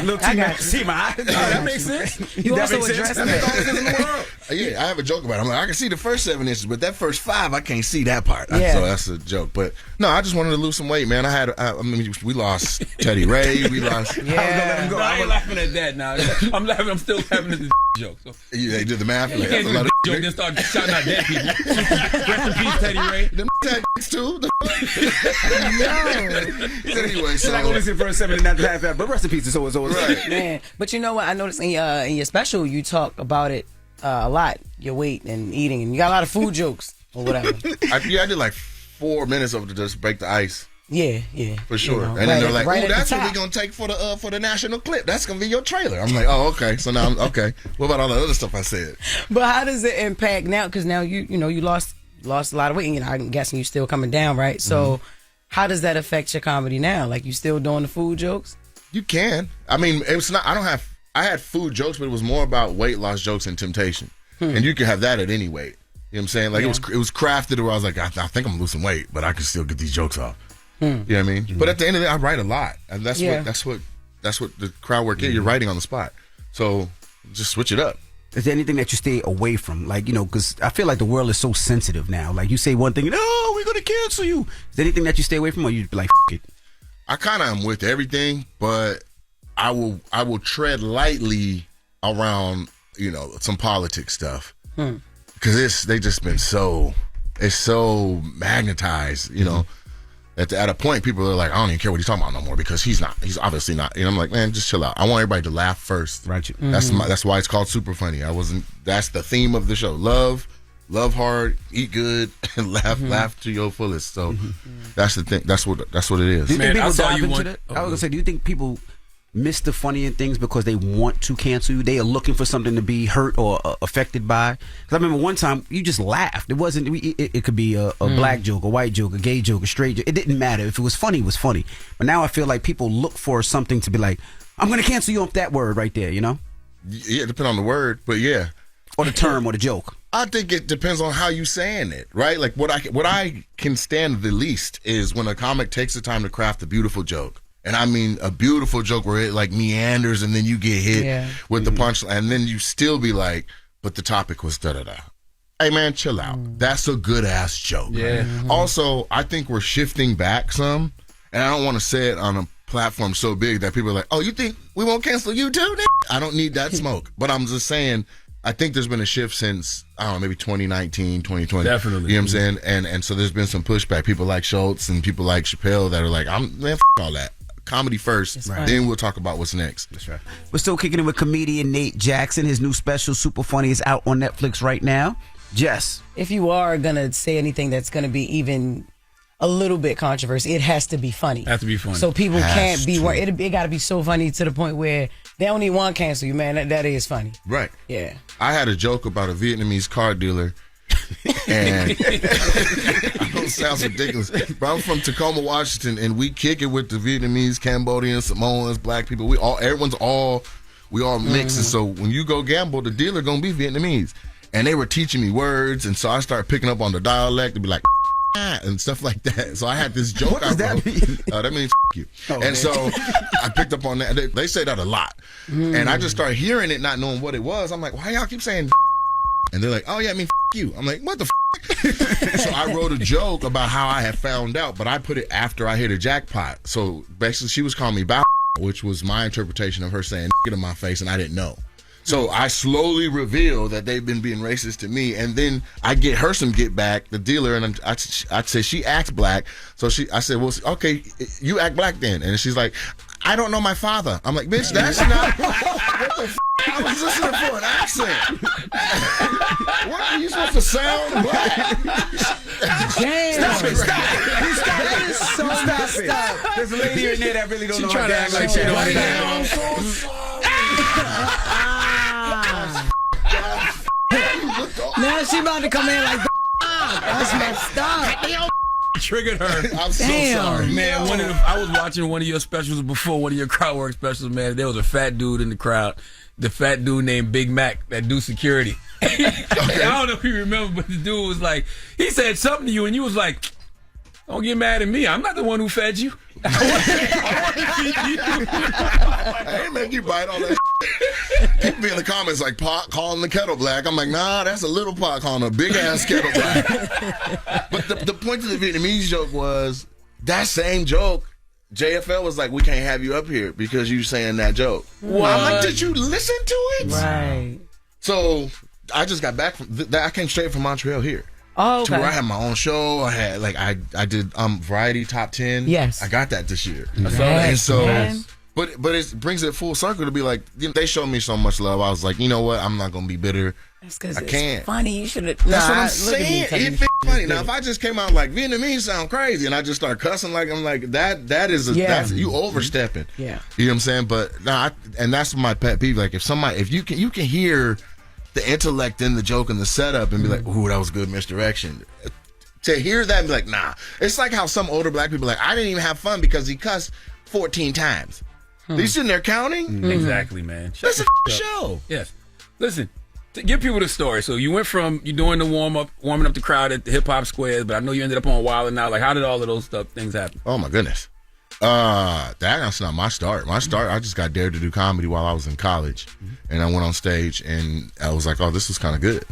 Look, see my eyes. That makes sense. You also addressed that. Yeah, I have a joke about it. I'm like, I can see the first 7 inches, but that first 5, I can't see that part. Yeah. So that's a joke. But no, I just wanted to lose some weight, man. I mean, we lost Teddy Ray. We lost. Yeah. I ain't laughing at that now. I'm laughing. I'm still laughing at this joke. So. Yeah, they did the math. You can't do a joke and start shouting out dead people. Rest in peace, Teddy Ray. Them had too. Anyway, so I go listen for a 7 and not half that, but rest in peace. It's always right. Man, but you know what? I noticed in your special you talk about it a lot, your weight and eating, and you got a lot of food jokes or whatever. I did like 4 minutes of it to just break the ice. Yeah, for sure. You know, and then they're like, "Oh, that's what we're gonna take for the national clip. That's gonna be your trailer." I'm like, "Oh, okay." So now I'm okay. What about all the other stuff I said? But how does it impact now? Because now you lost a lot of weight. And, I'm guessing you're still coming down, right? So how does that affect your comedy now? Like, you still doing the food jokes? You can. I mean, it's not. I had food jokes, but it was more about weight loss jokes and temptation. And you can have that at any weight. You know what I'm saying? Like it was crafted where I was like, I think I'm losing weight, but I can still get these jokes off. You know what I mean? But at the end of the day, I write a lot, and that's what the crowd work is. You're writing on the spot, so just switch it up. Is there anything that you stay away from? Like, because I feel like the world is so sensitive now. Like, you say one thing, no, we're gonna cancel you. Is there anything that you stay away from, or you be like, F it? I kind of am with everything, but I will tread lightly around some politics stuff because they just been so magnetized, At a point, people are like, I don't even care what he's talking about no more because he's obviously not. I'm like, man, just chill out. I want everybody to laugh first. Right. That's why it's called Super Funny. That's the theme of the show. Love hard, eat good, and laugh to your fullest. So that's the thing. That's what it is. Do you think people dive into that? I was gonna say, do you think people miss the funny in things because they want to cancel you? They are looking for something to be hurt or affected by. Because I remember one time you just laughed. It wasn't. It could be a black joke, a white joke, a gay joke, a straight joke. It didn't matter. If it was funny, it was funny. But now I feel like people look for something to be like, I'm going to cancel you off that word right there. Yeah, it depends on the word, but yeah, or the term or the joke. I think it depends on how you saying it, right? Like what I can stand the least is when a comic takes the time to craft a beautiful joke. And I mean a beautiful joke where it like meanders and then you get hit with the punchline and then you still be like, but the topic was da-da-da. Hey man, chill out. That's a good ass joke. Yeah. Also, I think we're shifting back some, and I don't want to say it on a platform so big that people are like, "Oh, you think we won't cancel you too?" I don't need that smoke. But I'm just saying, I think there's been a shift since, I don't know, maybe 2019, 2020. Definitely. You know what I'm saying? And so there's been some pushback. People like Schultz and people like Chappelle that are like, man, all that. Comedy first, then we'll talk about what's next. That's right. We're still kicking it with comedian Nate Jackson. His new special, Super Funny, is out on Netflix right now. Jess. If you are going to say anything that's going to be even a little bit controversial, it has to be funny. Has to be funny. So people can't be worried. It got to be so funny to the point where they don't even want to cancel you, man. That is funny. Right. Yeah. I had a joke about a Vietnamese car dealer, and I know it sounds ridiculous, but I'm from Tacoma, Washington, and we kick it with the Vietnamese, Cambodians, Samoans, black people. We all mix. And so when you go gamble, the dealer gonna be Vietnamese. And they were teaching me words, and so I started picking up on the dialect to be like, and stuff like that. So I had this joke. What does that mean? That means you. And so I picked up on that. They say that a lot. And I just started hearing it, not knowing what it was. I'm like, why y'all keep saying? And they're like, oh yeah, I mean you. I'm like, what the So I wrote a joke about how I had found out, but I put it after I hit a jackpot. So basically she was calling me bow, which was my interpretation of her saying in my face, and I didn't know. So I slowly reveal that they've been being racist to me, and then I get her some get back, the dealer, and I say she acts black. So I said, well, okay, you act black then. And she's like, I don't know my father. I'm like, bitch, that's not what the f***? I was listening for an accent. What are you supposed to sound black? Damn. Stop. That is so messed up. There's a lady in there that really don't know how to act like she don't that. know. I'm so sorry. Now she about to come in like, that's messed up. Triggered her. I'm so sorry. Man, I was watching one of your specials before, one of your crowd work specials, man. There was a fat dude in the crowd. The fat dude named Big Mac that do security. I don't know if you remember, but the dude was like, he said something to you, and you was like, don't get mad at me. I'm not the one who fed you. I ain't make you bite all that shit. People be in the comments like, pot calling the kettle black. I'm like, nah, that's a little pot calling a big ass kettle black. But the point of the Vietnamese joke was, that same joke, JFL was like, we can't have you up here because you saying that joke. What? I'm like, did you listen to it? Right. So I just got back from I came straight from Montreal here. Oh, okay. To where I had my own show. I had I did Variety Top 10. Yes. I got that this year. Yes. And so Yes. but it brings it full circle to be like, they showed me so much love. I was like, you know what? I'm not gonna be bitter. That's because I it's can't. funny. You should have. That's what I'm saying. It's funny. Now if I just came out like Vietnamese sound crazy and I just start cussing like I'm like that is that's you overstepping. Yeah. You know what I'm saying? But and that's my pet peeve. Like if you can hear the intellect in the joke and the setup and be like, ooh, that was good misdirection. To hear that and be like, nah. It's like how some older black people are like, I didn't even have fun because he cussed 14 times. You sitting there counting? Exactly, man. That's a show. Yes. Listen, to give people the story. So you went from you doing the warming up the crowd at the hip hop squares, but I know you ended up on Wild 'N Out. Like, how did all of those things happen? Oh my goodness. That's not my start. My start, I just got dared to do comedy while I was in college, and I went on stage, and I was like, oh, this is kind of good,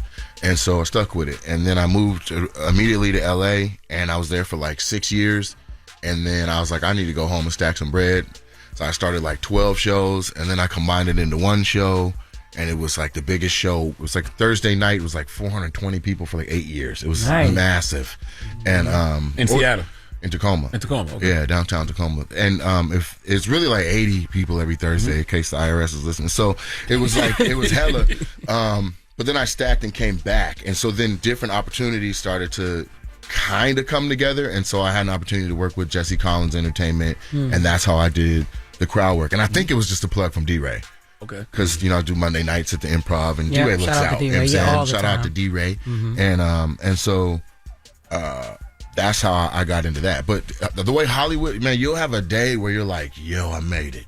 and so I stuck with it. And then I moved immediately to LA, and I was there for like 6 years, and then I was like, I need to go home and stack some bread. So I started like 12 shows, and then I combined it into one show, and it was like the biggest show. It was like Thursday night. It was like 420 people for like 8 years. It was massive, and in Seattle. In Tacoma. Okay. Yeah, downtown Tacoma. And if it's really like 80 people every Thursday in case the IRS is listening. So it was like, it was hella. But then I stacked and came back. And so then different opportunities started to kind of come together. And so I had an opportunity to work with Jesse Collins Entertainment. And that's how I did the crowd work. And I think it was just a plug from D-Ray. Okay. Because, I do Monday nights at the Improv, and D-Ray looks out. You know what I'm saying? Shout out to D-Ray. And so that's how I got into that. But the way Hollywood, man, you'll have a day where you're like, yo, I made it.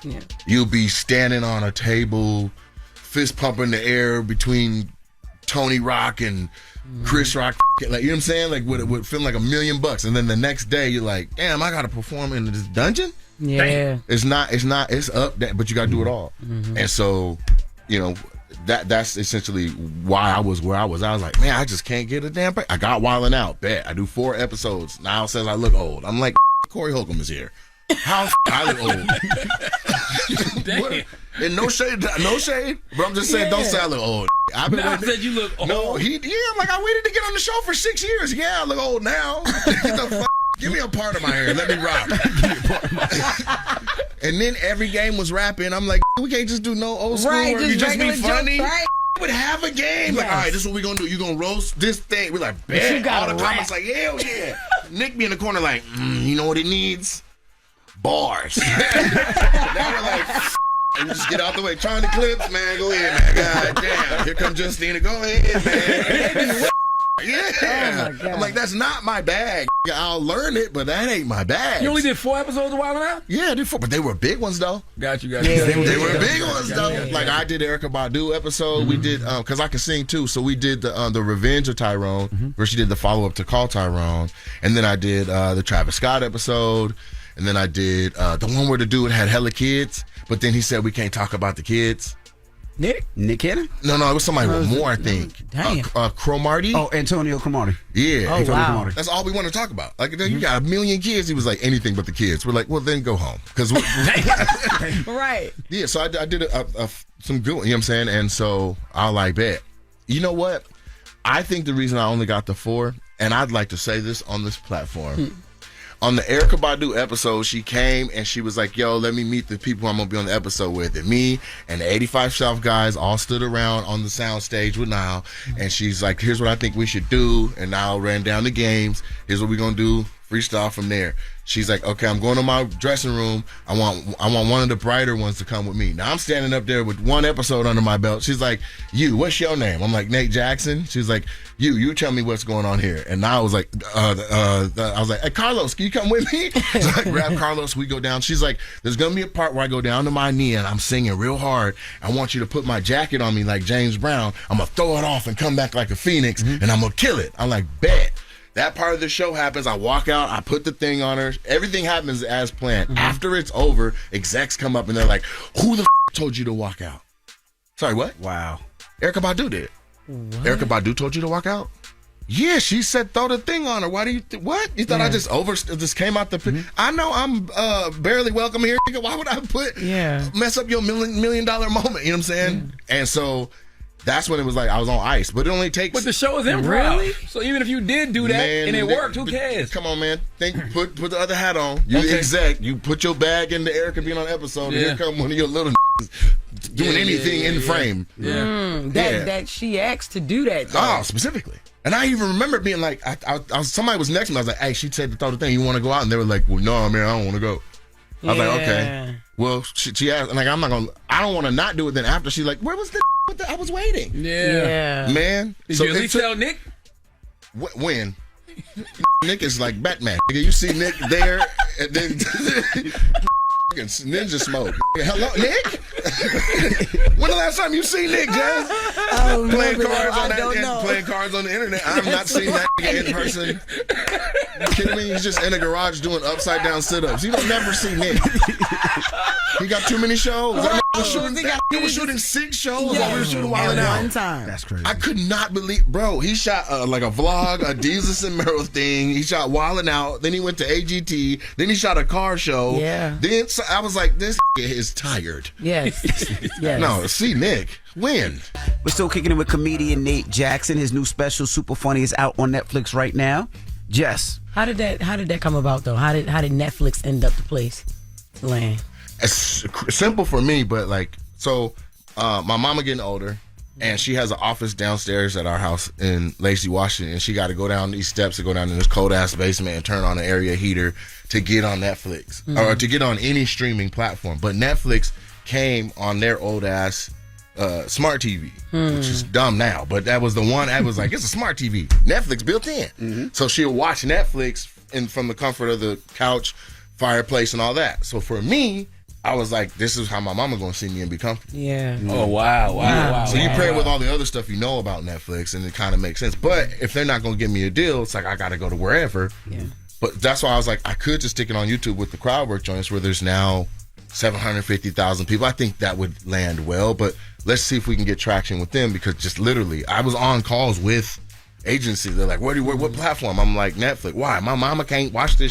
Yeah. You'll be standing on a table, fist pumping the air between Tony Rock and Chris Rock. Like, you know what I'm saying? Like, would film like $1 million. And then the next day, you're like, damn, I got to perform in this dungeon? Yeah. It's up, but you got to do it all. And so, that's essentially why I was where I was. I was like, man, I just can't get a damn break. I got Wildin' Out. Bet. I do 4 episodes. Now it says I look old. I'm like, Corey Holcomb is here. How I look old? Damn. And no shade, but I'm just saying, don't say I look old. I've been I said you look old. No, I'm like, I waited to get on the show for 6 years. Yeah, I look old now. Get the fuck. Give me a part of my hair. Let me rock. And then every game was rapping. I'm like, we can't just do no old school work. You just be funny. Jokes, right? We would have a game. Like, all right, this is what we're going to do. You're going to roast this thing. We're like, bet. You gotta All the comments like, hell yeah. Nick be in the corner like, you know what it needs? Bars. Now we're like, and just get out the way. Trying the clips, man. Go ahead, man. God damn. Here comes Justina. Go ahead, man. Yeah. Oh, I'm like, that's not my bag. I'll learn it, but that ain't my bag. You only did 4 episodes of Wildin' Out? Yeah, I did 4, but they were big ones though. Got you. They were big ones though. Like I did Erykah Badu episode. We did because I can sing too. So we did the Revenge of Tyrone, where she did the follow up to Call Tyrone, and then I did the Travis Scott episode, and then I did the one where the dude had hella kids, but then he said we can't talk about the kids. Nick Cannon? No, it was somebody with more, I think. Damn. Cromartie? Oh, Antonio Cromartie. Yeah. Oh, wow. Cromartie. That's all we want to talk about. Like, you got 1 million kids. He was like, anything but the kids. We're like, well, then go home. Because Right. yeah, so I did some good, you know what I'm saying? And so I like, bet. You know what? I think the reason I only got the 4, and I'd like to say this on this platform. On the Erykah Badu episode, she came and she was like, yo, let me meet the people I'm going to be on the episode with. And me and the 85 South guys all stood around on the sound stage with Niall. And she's like, here's what I think we should do. And Niall ran down the games. Here's what we're going to do. Freestyle from there. She's like, okay, I'm going to my dressing room. I want one of the brighter ones to come with me. Now I'm standing up there with 1 episode under my belt. She's like, what's your name? I'm like, Nate Jackson. She's like, you tell me what's going on here. And now I was like, I was like, hey, Carlos, can you come with me? So I grab Carlos, we go down. She's like, there's going to be a part where I go down to my knee and I'm singing real hard. I want you to put my jacket on me like James Brown. I'm going to throw it off and come back like a phoenix and I'm going to kill it. I'm like, bet. That part of the show happens. I walk out. I put the thing on her. Everything happens as planned. After it's over, execs come up and they're like, who the told you to walk out? Sorry, what? Wow. Erykah Badu did. What? Erykah Badu told you to walk out? Yeah, she said throw the thing on her. Why do you what? You thought I just came out the I know I'm barely welcome here. Why would I mess up your $1 million moment? You know what I'm saying? And so that's when it was like I was on ice. But it only takes. But the show is improv. Really? So even if you did do that and it worked, who cares? Come on, man. Put the other hat on. You exec. You put your bag in the Erykah being on the episode, and here come one of your little doing anything in the frame. That she asked to do that. Oh, specifically. And I even remember being like, somebody was next to me. I was like, hey, she said to throw the thing. You want to go out? And they were like, well, no, man, I don't want to go. I was like, okay. Well, she asked, like, I don't want to not do it. Then after she's like, where was the I was waiting. Yeah. Man. Did you at least tell Nick? When? Nick is like Batman. You see Nick there, and then Ninja Smoke. Hello, Nick? When the last time you seen Nick, Jess? Playing cards on the internet. I've not seen that nigga in person. You kidding me? He's just in a garage doing upside down sit-ups. You don't never see Nick. He got too many shows. He was shooting 6 shows while we were shooting Wildin' Out. One time. That's crazy. I could not believe, bro. He shot like a vlog, a Jesus and Meryl thing. He shot Wildin' Out. Then he went to AGT. Then he shot a car show. Yeah. Then I was like, this is tired. Yes. Yes. No, see Nick. When? We're still kicking it with comedian Nate Jackson. His new special, Super Funny, is out on Netflix right now. Jess. How did that come about though? How did Netflix end up the place to land? It's simple for me, but like, so my mama getting older, and she has an office downstairs at our house in Lacey, Washington, and she got to go down these steps to go down in this cold ass basement and turn on an area heater to get on Netflix or to get on any streaming platform. But Netflix came on their old ass smart TV, which is dumb now, but that was the one. I was like, it's a smart TV. Netflix built in, so she'll watch Netflix from the comfort of the couch, fireplace, and all that. So for me, I was like, this is how my mama gonna see me and be comfortable. Yeah. Oh wow. So you pair it with all the other stuff you know about Netflix, and it kind of makes sense. But if they're not gonna give me a deal, it's like I gotta go to wherever. Yeah. But that's why I was like, I could just stick it on YouTube with the crowd work joints where there's now 750,000 people. I think that would land well, but let's see if we can get traction with them, because just literally, I was on calls with agencies. They're like, what platform? I'm like, Netflix. Why? My mama can't watch this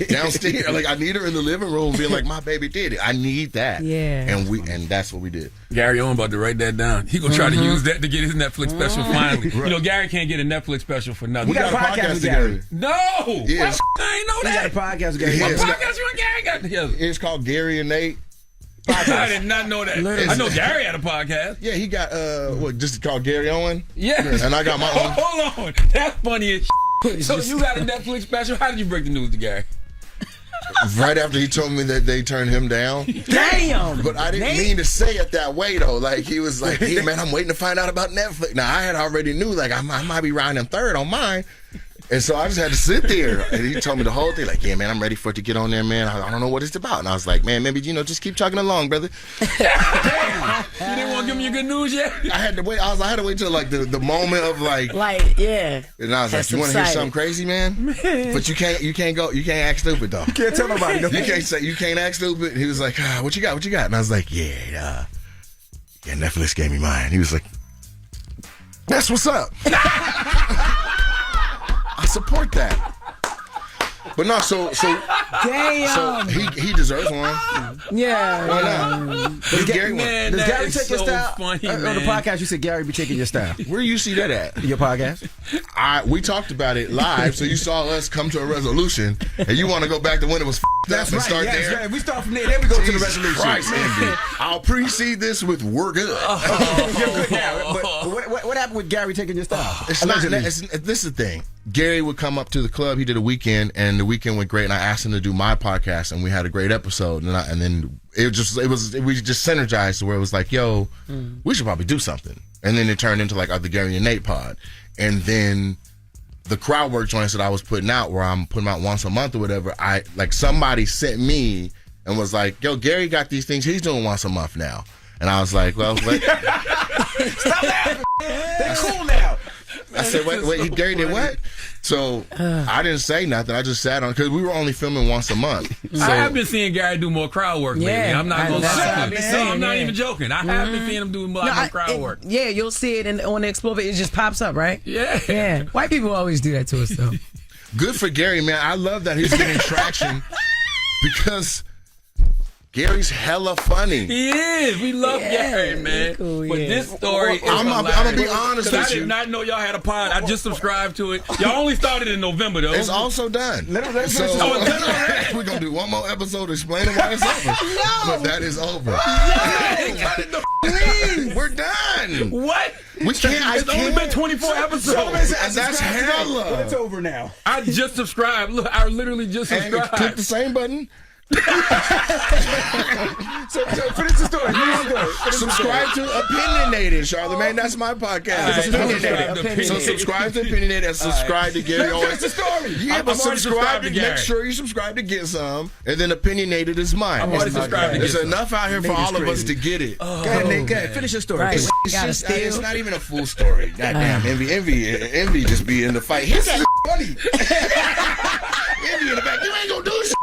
downstairs. Like, I need her in the living room being like, my baby did it. I need that. Yeah. And that's what we did. Gary Owen about to write that down. He gonna try to use that to get his Netflix special finally. Right. You know, Gary can't get a Netflix special for nothing. We got a podcast together. No! Yeah. What? I ain't know that. We got a podcast together. Yeah. What podcast you and Gary got together? It's called Gary and Nate. I did not know that. I know Gary had a podcast. Yeah, he got just called Gary Owen. Yeah. And I got my own. Hold on. That's funny as shit. So you got a Netflix special? How did you break the news to Gary? Right after he told me that they turned him down. Damn. But I didn't mean to say it that way, though. Like, he was like, hey, man, I'm waiting to find out about Netflix. Now, I had already knew, like, I might be rounding third on mine. And so I just had to sit there. And he told me the whole thing, like, yeah, man, I'm ready for it to get on there, man. I don't know what it's about. And I was like, man, maybe, just keep chugging along, brother. Damn. You didn't want to give me your good news yet? I had to wait. I had to wait till, like, the moment of, like, yeah. And I was like, you want to hear something crazy, man? But you can't act stupid, though. You can't tell nobody. You can't act stupid. He was like, what you got? And I was like, yeah, Netflix gave me mine. He was like, that's what's up. I support that. But no, so damn. So he deserves one. Yeah. Why not? Does Gary take your style? Funny, on the podcast, you said Gary be taking your style. Where you see that at? Your podcast? We talked about it live, so you saw us come to a resolution, and you want to go back to when it was That's and right. start Yes, there. right. We start from there, then we go to the resolution. Christ, Andy. I'll precede this with "we're good." You're good now. But what happened with Gary taking your style? This is the thing. Gary would come up to the club. He did a weekend, and the weekend went great. And I asked him to do my podcast, and we had a great episode. And then we just synergized to where it was like, yo, we should probably do something. And then it turned into like the Gary and Nate pod. And then the crowd work joints that I was putting out, where I'm putting out once a month or whatever, somebody sent me and was like, yo, Gary got these things he's doing once a month now. And I was like, well, stop laughing. They're cool now. I said, wait, Gary did what? So I didn't say nothing. I just sat on, because we were only filming once a month. So, I have been seeing Gary do more crowd work lately. I'm not going to lie. No, I'm not even joking. I have been seeing him do more crowd work. Yeah, you'll see it on the Explore. It just pops up, right? Yeah. Yeah. White people always do that to us, though. Good for Gary, man. I love that he's getting traction, because Gary's hella funny. He is. We love Gary, man. Cool, but this story is I'm gonna be honest with I did not know y'all had a pod. I just subscribed to it. Y'all only started in November, though. It's also done. It's done already? We're gonna do one more episode explaining why it's over. But that is over. We're done. What? We can't. It's only been 24 episodes. That's hella. It's over now. I just subscribed. Look, I literally just And subscribed. click the same button. So finish the story. Subscribe to Opinionated, Charlamagne. That's my podcast. Opinionated. So subscribe to Opinionated and subscribe to Gary Owens. Finish the story. Yeah, but subscribe to Gary. Make sure you subscribe to Get Some, and then Opinionated is mine. I'm already subscribed to Get There's Some. enough out here for all of us to get it. Go ahead, Nate. Go ahead. Finish your story. Right. It's not even a full story. Goddamn, Envy just be in the fight. He's that funny. Envy in the back. You ain't gonna do shit.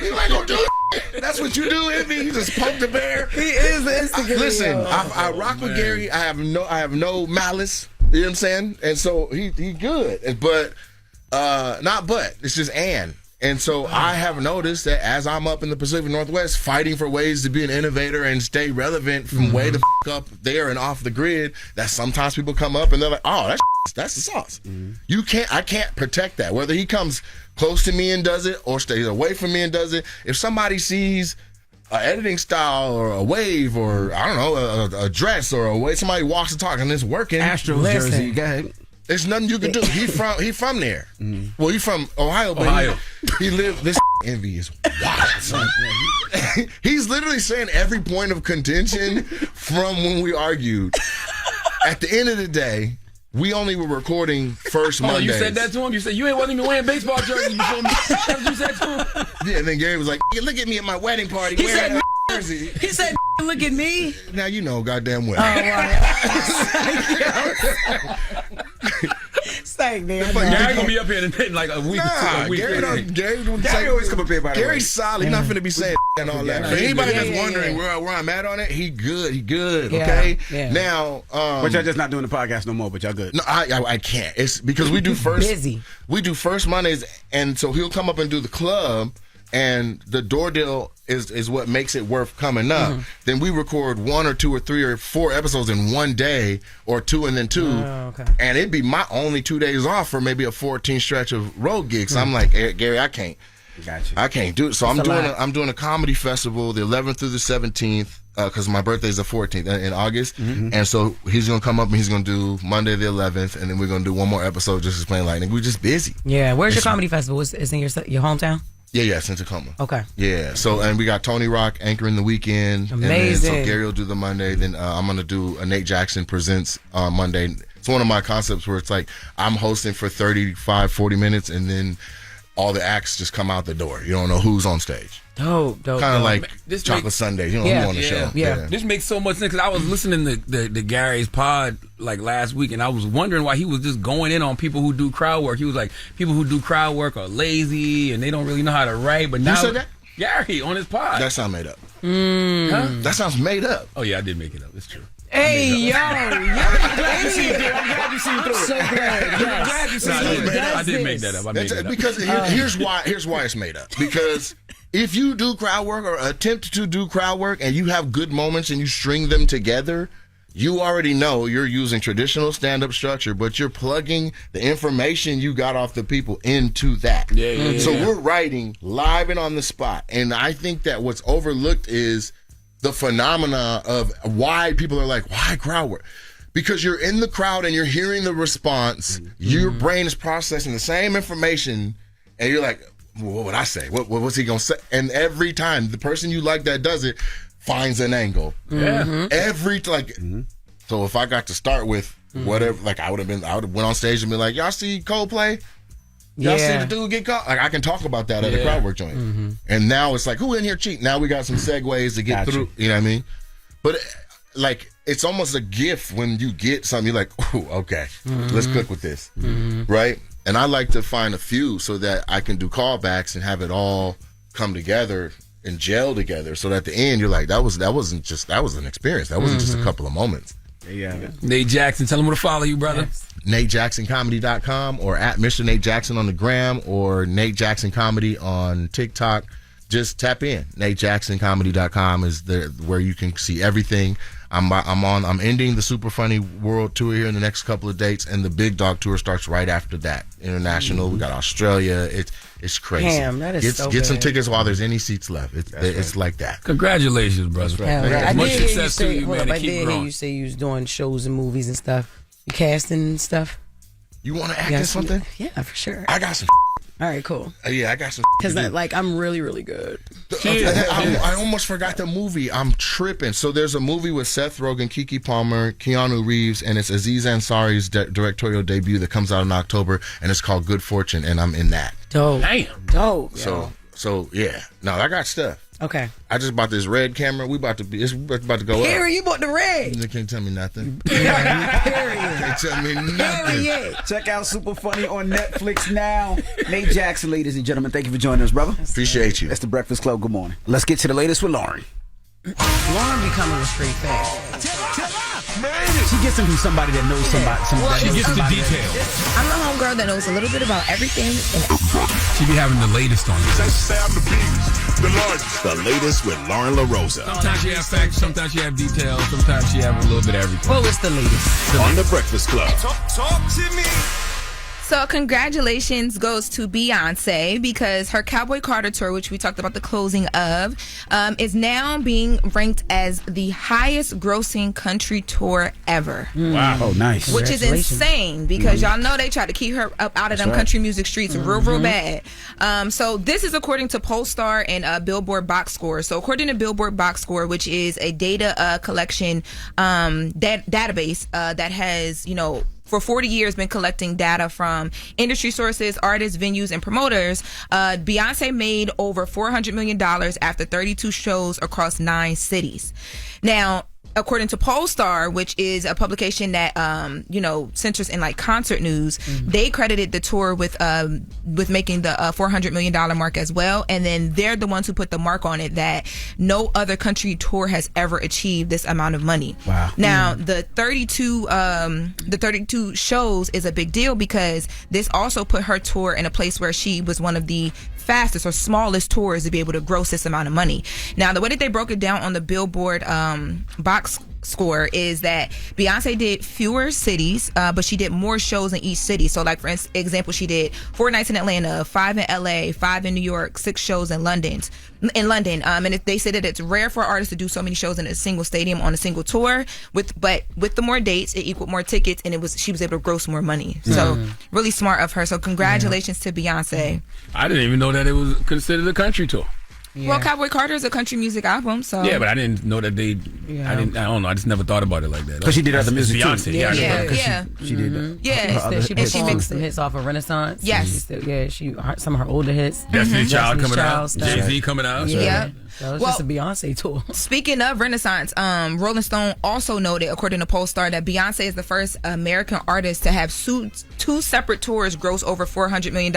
You ain't gonna do shit. That's what you do, Envy. You just poke the bear. He is the Instagram. Listen, I rock with Gary. I have no malice. You know what I'm saying? And so he good. But it's just and so I have noticed that as I'm up in the Pacific Northwest fighting for ways to be an innovator and stay relevant from way the up there and off the grid, that sometimes people come up and they're like, oh, that's the sauce. I can't protect that. Whether he comes close to me and does it or stays away from me and does it, if somebody sees an editing style or a wave or, I don't know, a dress or a way somebody walks and talks and it's working. Astros jersey. Go ahead. There's nothing you can do. He from there. Well, he's from Ohio, but he lived. This Envy is wild. Son. He's literally saying every point of contention from when we argued. At the end of the day, we only were recording first Mondays. You said that to him? You said you wasn't even wearing baseball jerseys before me. That's what you said to him? Yeah, and then Gary was like, look at me at my wedding party wearing a jersey. He said, look at me. Now you know goddamn well. Oh, wow. like, man. Gary gonna be up here in like a week or 2 weeks. Gary always come up here, by the way. Gary's solid. He's not finna be saying and all that. For anybody that's wondering where I'm at on it, he good. Okay. Yeah. Now, but y'all just not doing the podcast no more. But y'all good. No, I can't. It's because we do first. Busy. We do first Mondays, and so he'll come up and do the club, and the door deal is what makes it worth coming up. Then we record 1 or 2 or 3 or 4 episodes in one day, or 2 and then 2, and it'd be my only 2 days off for maybe a 14 stretch of road gigs. So I'm like, hey, Gary, I can't. Gotcha. I can't do it. So I'm doing a comedy festival the 11th through the 17th. Because my birthday is the 14th in August, and so he's gonna come up and he's gonna do Monday the 11th, and then we're gonna do one more episode just explain lightning. We're just busy. Yeah, where's your comedy festival? Is in your hometown? Yeah, in Tacoma. Okay. Yeah, so and we got Tony Rock anchoring the weekend. Amazing. And then, so Gary will do the Monday. Then I'm gonna do a Nate Jackson Presents on Monday. It's one of my concepts where it's like I'm hosting for 35-40 minutes, and then all the acts just come out the door. You don't know who's on stage. Dope. Kind of like Chocolate Sunday. You know who on the show. Yeah. This makes so much sense because I was listening to Gary's pod like last week, and I was wondering why he was just going in on people who do crowd work. He was like, people who do crowd work are lazy and they don't really know how to write. But now, you said that? Gary on his pod. That sounds made up. Huh? That sounds made up. Oh yeah, I did make it up. It's true. Hey, yo. I'm glad you see through it. So good. I did make that up. I made that up. Because here's why it's made up. Because if you do crowd work or attempt to do crowd work and you have good moments and you string them together, you already know you're using traditional stand-up structure, but you're plugging the information you got off the people into that. So we're writing live and on the spot. And I think that what's overlooked is the phenomena of why people are like, why crowd work? Because you're in the crowd and you're hearing the response. Your brain is processing the same information, and you're like, well, what would I say? What's he going to say? And every time the person you like that does it finds an angle. So if I got to start with whatever, like I would have went on stage and been like, y'all see Coldplay? Y'all see the dude get caught? Like I can talk about that at a crowd work joint. And now it's like, who in here cheating? Now we got some segues to get through. You know what I mean? But like, it's almost a gift when you get something. You're like, oh, okay, let's cook with this, right? And I like to find a few so that I can do callbacks and have it all come together and gel together. So that at the end, you're like, that was an experience. That wasn't just a couple of moments. Yeah. Nate Jackson, tell them where to follow you, brother. Yes. NateJacksonComedy.com or at Mr. Nate Jackson on the gram or Nate Jackson Comedy on TikTok. Just tap in. NateJacksonComedy.com is where you can see everything. I'm ending the Super Funny World Tour here in the next couple of dates, and the Big Dog Tour starts right after that. International, we got Australia. It's crazy. Damn, that is so get some good. tickets while there's any seats left. It's like that. Congratulations, brother. I Much did hear success to you, man. I did hear you say you was doing shows and movies and stuff. You casting and stuff. You want to act in something? Yeah, for sure. I got some. All right, cool. Yeah, I got some. Because I'm really, really good. I almost forgot the movie. I'm tripping. So there's a movie with Seth Rogen, Keke Palmer, Keanu Reeves, and it's Aziz Ansari's directorial debut that comes out in October, and it's called Good Fortune, and I'm in that. Dope. Damn. Dope. So yeah. No, I got stuff. Okay. I just bought this red camera. It's about to go up. Harry, you bought the red. You can't tell me nothing. Period. Can't tell me nothing. Period. Check out Super Funny on Netflix now. Nate Jackson, ladies and gentlemen, thank you for joining us, brother. Appreciate you. That's the Breakfast Club. Good morning. Let's get to the latest with Loren. Loren becoming a straight fact. She gets them from somebody that knows somebody. She gets the details. I'm the homegirl that knows a little bit about everything. She be having the latest on this. The latest with Loren LoRosa. Sometimes she have facts, sometimes she have details, sometimes she have a little bit of everything. What was the latest? On the Breakfast Club. Talk to me. So congratulations goes to Beyonce because her Cowboy Carter tour, which we talked about the closing of, is now being ranked as the highest grossing country tour ever. Wow. Oh, nice. Which is insane because y'all know they try to keep her up out of them country music streets real bad. So this is according to Pollstar and Billboard Box Score. So according to Billboard Box Score, which is a data collection database that has, for 40 years been collecting data from industry sources, artists, venues, and promoters. Beyonce made over $400 million after 32 shows across 9 cities. Now, according to Polestar, which is a publication that censors in like concert news, they credited the tour with making the $400 million mark as well, and then they're the ones who put the mark on it that no other country tour has ever achieved this amount of money. Wow. Now the 32 shows is a big deal because this also put her tour in a place where she was one of the fastest or smallest tours to be able to gross this amount of money. Now, the way that they broke it down on the Billboard box score is that Beyonce did fewer cities, but she did more shows in each city. So, like, for example, she did 4 nights in Atlanta, 5 in LA, 5 in New York, 6 shows in London. And if they say that it's rare for artists to do so many shows in a single stadium on a single tour, but with the more dates, it equaled more tickets, and she was able to gross more money. So, really smart of her. So, congratulations to Beyonce. I didn't even know that it was considered a country tour. Yeah. Well, Cowboy Carter is a country music album, so yeah, but I didn't know that they. Yeah. I don't know. I just never thought about it like that. Because she did other music too. Beyonce. Yeah. She did that. Yeah, she mixed some hits off of Renaissance. Yes. Some of her older hits. Destiny's Child coming out. Jay-Z coming out. Yeah. So it's just a Beyonce tour. Speaking of Renaissance, Rolling Stone also noted, according to Polestar, that Beyonce is the first American artist to have 2 separate tours gross over $400 million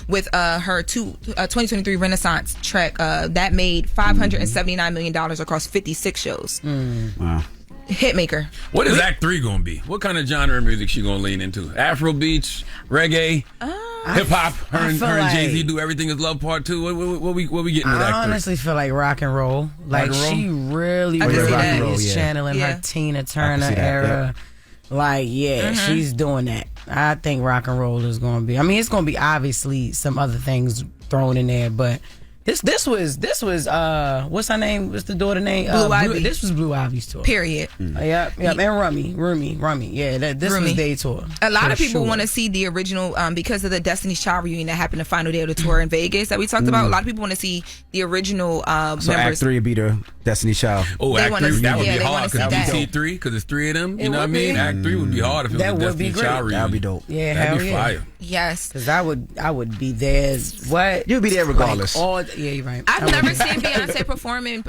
with her 2023 Renaissance trek that made $579 million across 56 shows. Wow. Hitmaker. What is Act 3 going to be? What kind of genre of music she going to lean into? Afro beats, reggae, hip hop. Her and Jay-Z do Everything Is Love Part 2. What we getting with Act 3? I honestly feel like rock and roll. Like she really is channeling her Tina Turner era. Like she's doing that. I think rock and roll is going to be. I mean, it's going to be obviously some other things thrown in there, but. This was what's her name? What's the daughter name? Blue Ivy. This was Blue Ivy's tour. Period. Yep. And Rumi. Yeah, this was their tour. A lot of people want to see the original because of the Destiny's Child reunion that happened the final day of the tour in Vegas that we talked about. A lot of people want to see the original members. Act 3 would be the Destiny's Child. Oh, Act 3 that would be hard because DC 3 because it's 3 of them. You know what I mean? Act 3 would be hard if it was a Destiny's Child reunion. That would be dope. Yeah, that'd be fire. Yes, because I would be there. What you'd be there regardless. Yeah, you're right. I've never seen Beyonce perform in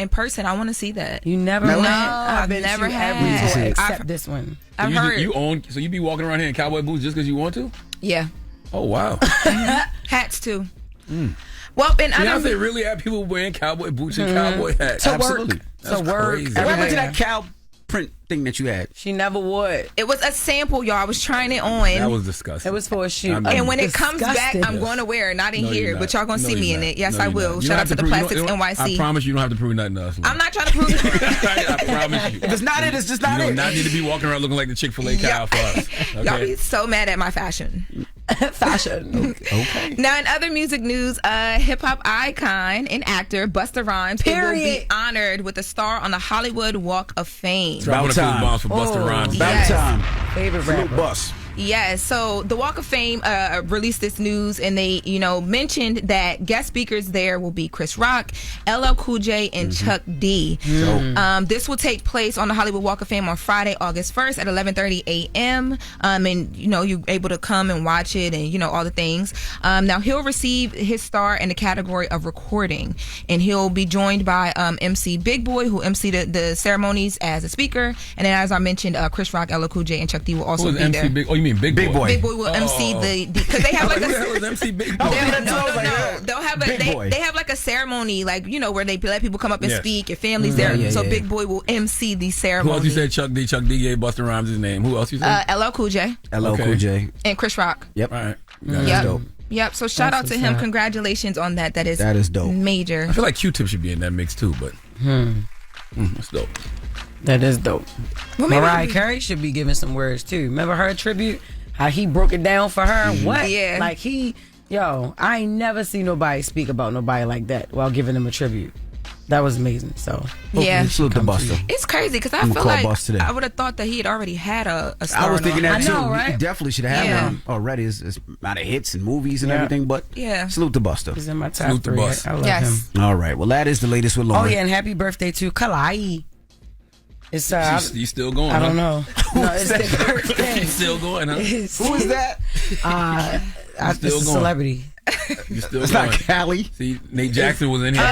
person. I want to see that. You never? No, I've never had. Except this one. I've heard. So you be walking around here in cowboy boots just because you want to? Yeah. Oh wow. Hats too. Well, and Beyonce really had people wearing cowboy boots and cowboy hats. Absolutely. That's crazy. What happened to that cow print thing that you had? She never would. It was a sample, y'all. I was trying it on. That was disgusting. It was for a shoot. And when it comes back, I'm going to wear it. Not in here, but y'all going to see me in it. Yes, I will. Shout out to the Plastics NYC. I promise you don't have to prove nothing to us. I'm not trying to prove nothing. I promise you. If it's not it, it's just not it. You do not need to be walking around looking like the Chick-fil-A cow for us. Okay? Y'all be so mad at my fashion. Okay. Now, in other music news, hip hop icon and actor Busta Rhymes will be honored with a star on the Hollywood Walk of Fame. About time for Busta Rhymes. About time. Favorite rapper. Bus. Yes, so the Walk of Fame released this news, and they, mentioned that guest speakers there will be Chris Rock, LL Cool J, and Chuck D. This will take place on the Hollywood Walk of Fame on Friday, August 1st at 11:30 a.m. And you're able to come and watch it, and all the things. Now he'll receive his star in the category of recording, and he'll be joined by MC Big Boy, who emceed the ceremonies as a speaker, and then as I mentioned, Chris Rock, LL Cool J, and Chuck D will also be there. Oh, you mean Big Boy? Big Boy will MC because they have like MC Big Boy. They'll have they have like a ceremony where they let people come up and speak. Your family's there, Big Boy will MC the ceremony. Who else you said? Chuck D. Chuck D gave Busta Rhymes his name. Who else you said? LL Cool J. LL Cool J. And Chris Rock. Yep. All right. That's dope. Yep. So shout out to him. Congratulations on that. That is dope. Major. I feel like Q-Tip should be in that mix too, but that's dope. That is dope. Mariah Carey should be giving some words too. Remember her tribute? How he broke it down for her? What? Yeah. Like I ain't never seen nobody speak about nobody like that while giving them a tribute. That was amazing. So salute to Busta. It's crazy because I feel like I would have thought that he had already had a star. I was thinking that too. I know, right? He definitely should have had one already. It's amount of hits and movies and everything. But salute to Busta. He's in my top 3. I love him. All right. Well, that is the latest with Loren. Oh yeah, and happy birthday to Kalai. It's you still going? I don't know. No, it's their birthday. He's still going, huh? Who is that? It's a celebrity. You still It's going. not Callie. See, Nate Jackson was in here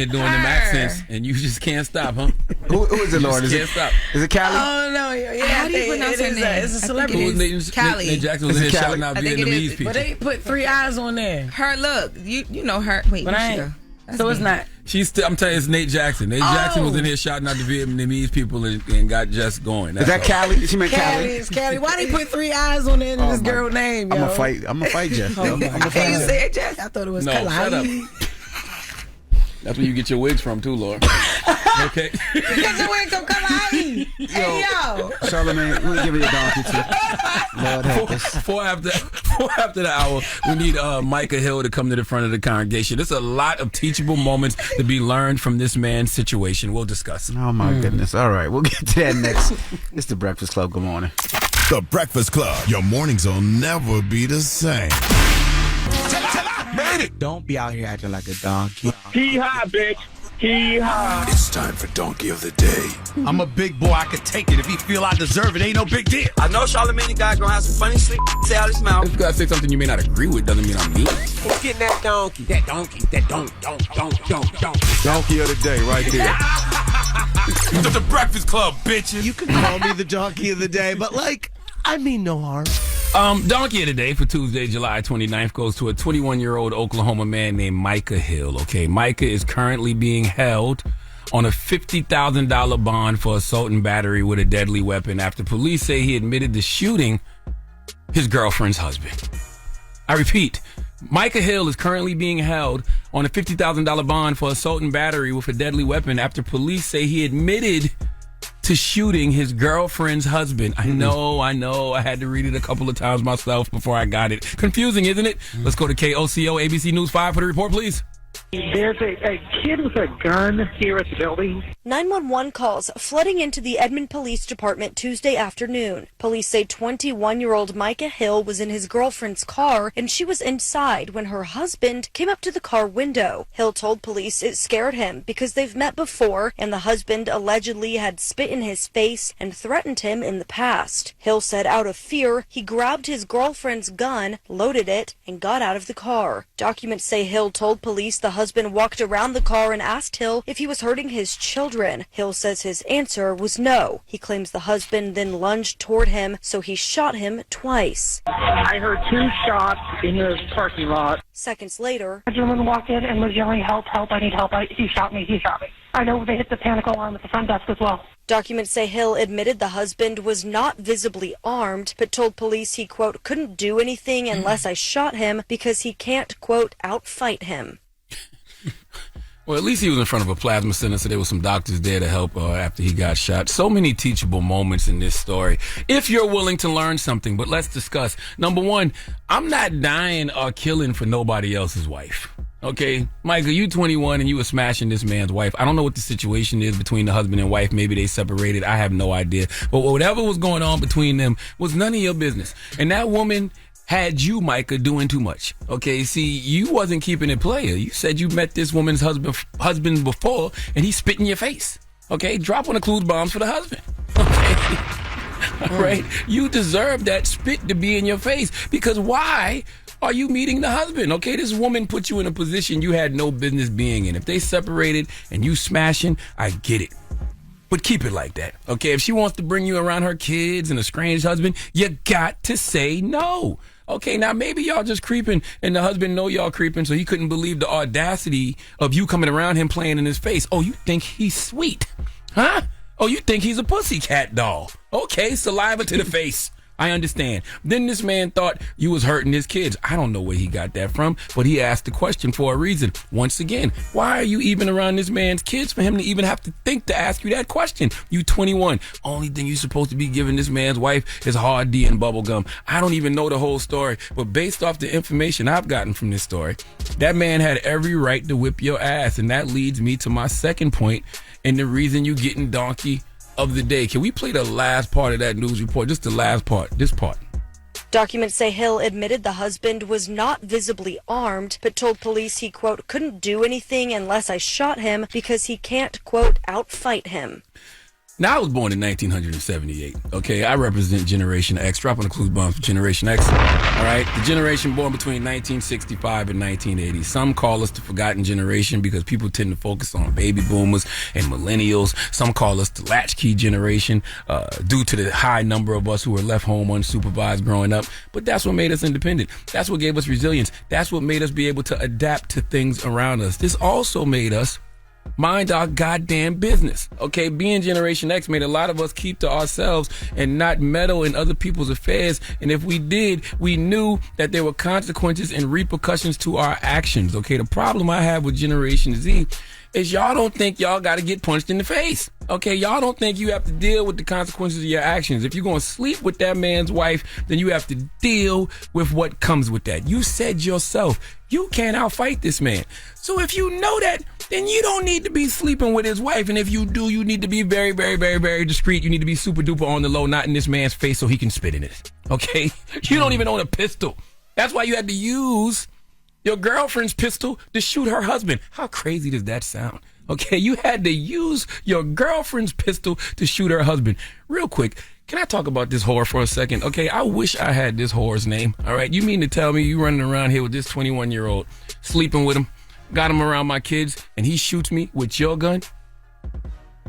doing them accents, and you just can't stop, huh? Who is it, Lord? Can't stop. Is it Callie? Oh no, yeah. How do you pronounce her name? It's a I think celebrity. it is Callie. Nate Jackson was in here shouting out I think it Vietnamese is. people. But they put 3 eyes on there. Her look, you know her. Wait, But where'd I she ain't. go? So it's not. I'm telling you, it's Nate Jackson. Nate Jackson was in here shouting out the Vietnamese people and got Jess going. Is that Callie? She meant Callie. Callie. It's Callie. Why they put 3 eyes on there in this girl name? I'm yo? gonna fight Jess. Oh, I'm gonna Can you fight say it, Jess? I thought it was No, shut up. Kalai. That's where you get your wigs from too, Laura. Okay. Because the wig from Kalai. Hey, yo. Charlamagne, we'll give it a donkey to Lord help us. Four after the hour, we need Micah Hill to come to the front of the congregation. There's a lot of teachable moments to be learned from this man's situation. We'll discuss. Oh, my goodness. All right. We'll get to that next. It's the Breakfast Club. Good morning. The Breakfast Club. Your mornings will never be the same. Made it. Don't be out here acting like a donkey. Hee-haw, bitch. Hee-haw. It's time for Donkey of the Day. I'm a big boy. I can take it. If he feel I deserve it, ain't no big deal. I know Charlamagne guy gonna have some funny shit say out his mouth. If you gotta say something you may not agree with, doesn't mean I'm mean. Who's getting that donkey? That donkey. That don't. Donkey of the day, right there. The Breakfast Club, bitches. You can call me the donkey of the day, but I mean no harm. Donkey of the day for Tuesday, July 29th goes to a 21-year-old Oklahoma man named Micah Hill. Okay, Micah is currently being held on a $50,000 bond for assault and battery with a deadly weapon after police say he admitted to shooting his girlfriend's husband. I repeat, Micah Hill is currently being held on a $50,000 bond for assault and battery with a deadly weapon after police say he admitted to shooting his girlfriend's husband. I know. I had to read it a couple of times myself before I got it. Confusing, isn't it? Let's go to KOCO ABC News 5 for the report, please. There's a kid with a gun here at the building. 911 calls flooding into the Edmond Police Department Tuesday afternoon. Police say 21-year-old Micah Hill was in his girlfriend's car and she was inside when her husband came up to the car window. Hill told police it scared him because they've met before and the husband allegedly had spit in his face and threatened him in the past. Hill said out of fear, he grabbed his girlfriend's gun, loaded it, and got out of the car. Documents say Hill told police the husband walked around the car and asked Hill if he was hurting his children. Hill says his answer was no. He claims the husband then lunged toward him, so he shot him twice. I heard 2 shots in the parking lot. Seconds later, a gentleman walked in and was yelling, help, I need help. He shot me. I know they hit the panic alarm at the front desk as well. Documents say Hill admitted the husband was not visibly armed, but told police he, quote, couldn't do anything unless I shot him because he can't, quote, outfight him. Well, at least he was in front of a plasma center, so there were some doctors there to help after he got shot. So many teachable moments in this story. If you're willing to learn something, but let's discuss. Number one, I'm not dying or killing for nobody else's wife. Okay, Michael, you 21 and you were smashing this man's wife. I don't know what the situation is between the husband and wife. Maybe they separated. I have no idea. But whatever was going on between them was none of your business. And that woman had you, Micah, doing too much. Okay, see, you wasn't keeping it player. You said you met this woman's husband before, and he spit in your face. Okay, drop one of Clues bombs for the husband. Okay, all right. You deserve that spit to be in your face because why are you meeting the husband? Okay, this woman put you in a position you had no business being in. If they separated and you smashing, I get it. But keep it like that, okay? If she wants to bring you around her kids and a strange husband, you got to say no. Okay, now maybe y'all just creeping and the husband know y'all creeping, so he couldn't believe the audacity of you coming around him playing in his face. Oh, you think he's sweet, huh? Oh, you think he's a pussycat doll. Okay, saliva to the face. I understand. Then this man thought you was hurting his kids. I don't know where he got that from, but he asked the question for a reason. Once again, why are you even around this man's kids for him to even have to think to ask you that question? You 21. Only thing you supposed to be giving this man's wife is hard D and bubble gum. I don't even know the whole story, but based off the information I've gotten from this story, that man had every right to whip your ass. And that leads me to my second point and the reason you getting donkey of the day. Can we play the last part of that news report? Just the last part, this part. Documents say Hill admitted the husband was not visibly armed, but told police he, quote, couldn't do anything unless I shot him because he can't, quote, outfight him. Now, I was born in 1978, okay? I represent Generation X. Drop on the clues bombs for Generation X, all right? The generation born between 1965 and 1980. Some call us the forgotten generation because people tend to focus on baby boomers and millennials. Some call us the latchkey generation due to the high number of us who were left home unsupervised growing up. But that's what made us independent. That's what gave us resilience. That's what made us be able to adapt to things around us. This also made us mind our goddamn business. Okay, being Generation X made a lot of us keep to ourselves and not meddle in other people's affairs. And if we did, we knew that there were consequences and repercussions to our actions. Okay, the problem I have with Generation Z is y'all don't think y'all got to get punched in the face. Okay, y'all don't think you have to deal with the consequences of your actions. If you're going to sleep with that man's wife, then you have to deal with what comes with that. You said yourself, you can't outfight this man. So if you know that, then you don't need to be sleeping with his wife. And if you do, you need to be very, very, very, very discreet. You need to be super duper on the low, not in this man's face so he can spit in it. Okay? You don't even own a pistol. That's why you had to use your girlfriend's pistol to shoot her husband. How crazy does that sound? Okay, you had to use your girlfriend's pistol to shoot her husband. Real quick, can I talk about this whore for a second? Okay, I wish I had this whore's name. All right, you mean to tell me you running around here with this 21-year-old, sleeping with him, got him around my kids, and he shoots me with your gun?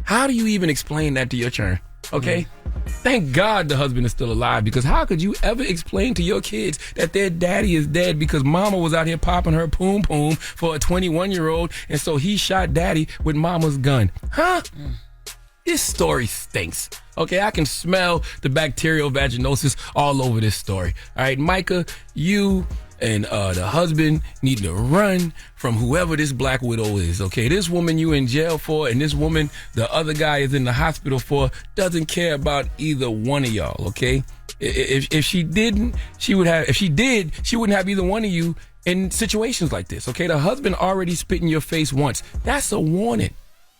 How do you even explain that to your children? Okay? Thank God the husband is still alive, because how could you ever explain to your kids that their daddy is dead because mama was out here popping her poom poom for a 21-year-old and so he shot daddy with mama's gun? Huh? This story stinks. Okay, I can smell the bacterial vaginosis all over this story. All right, Micah, you and the husband need to run from whoever this black widow is. Okay, this woman you in jail for and this woman the other guy is in the hospital for doesn't care about either one of y'all. Okay, if she didn't, she would have. If she did, she wouldn't have either one of you in situations like this. Okay, the husband already spit in your face once. That's a warning.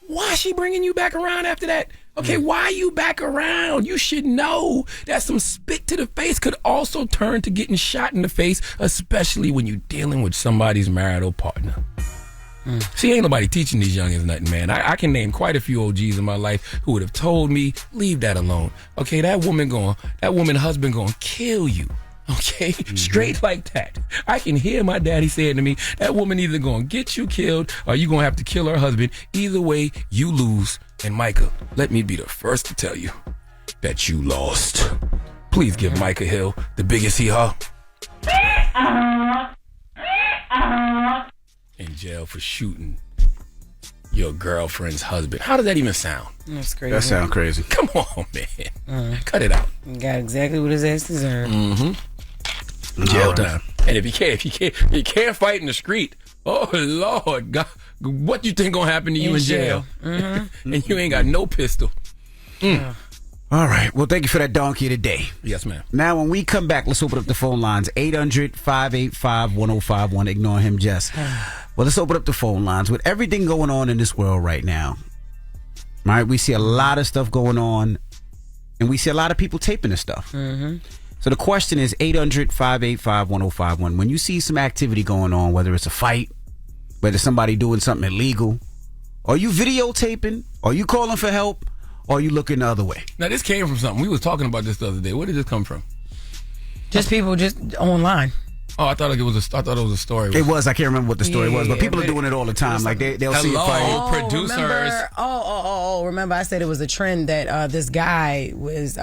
Why is she bringing you back around after that? Okay, why are you back around? You should know that some spit to the face could also turn to getting shot in the face, especially when you're dealing with somebody's marital partner. See, ain't nobody teaching these youngins nothing, man. I can name quite a few OGs in my life who would have told me, leave that alone. Okay, that woman husband gonna kill you. Okay, straight like that. I can hear my daddy saying to me, that woman either gonna get you killed or you gonna have to kill her husband. Either way, you lose. And Micah, let me be the first to tell you that you lost. Please give Micah Hill the biggest hee-haw. In jail for shooting your girlfriend's husband. How does that even sound? That's crazy. That sounds crazy. Come on, man. Cut it out. You got exactly what his ass deserved. Jail time. And if you can't fight in the street, oh Lord, God, what you think gonna happen to you in jail? And you ain't got no pistol. All right. Well, thank you for that donkey of the day. Yes, ma'am. Now, when we come back, let's open up the phone lines. 800-585-1051. Ignore him, Jess. Well, let's open up the phone lines. With everything going on in this world right now, right? We see a lot of stuff going on, and we see a lot of people taping this stuff. So the question is 800-585-1051. When you see some activity going on, whether it's a fight, whether somebody doing something illegal, are you videotaping? Are you calling for help? Or are you looking the other way? Now, this came from something. We was talking about this the other day. Where did this come from? Just people just online. Oh, I thought it was a story. It was. I can't remember what the story was, but people are doing it all the time. Like they'll see a fight. Producers. Remember I said it was a trend that this guy was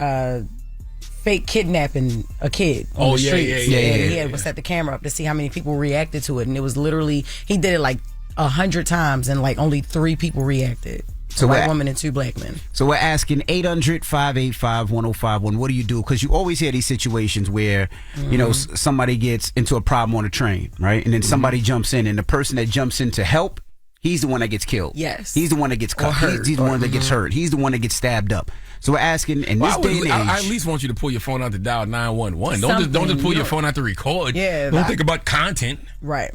fake kidnapping a kid on the streets. He had set the camera up to see how many people reacted to it, and it was literally he did it like 100 times, and like only 3 people reacted. So a white woman and 2 black men. So we're asking 800-585-1051. What do you do? Because you always hear these situations where, you know, somebody gets into a problem on a train, right? And then somebody jumps in, and the person that jumps in to help, he's the one that gets killed. Yes. He's the one that gets cut. He's the one that gets hurt. He's the one that gets stabbed up. So we're asking, in this day and age, I at least want you to pull your phone out to dial 911. Don't just pull your phone out to record. Yeah. Don't think about content. Right.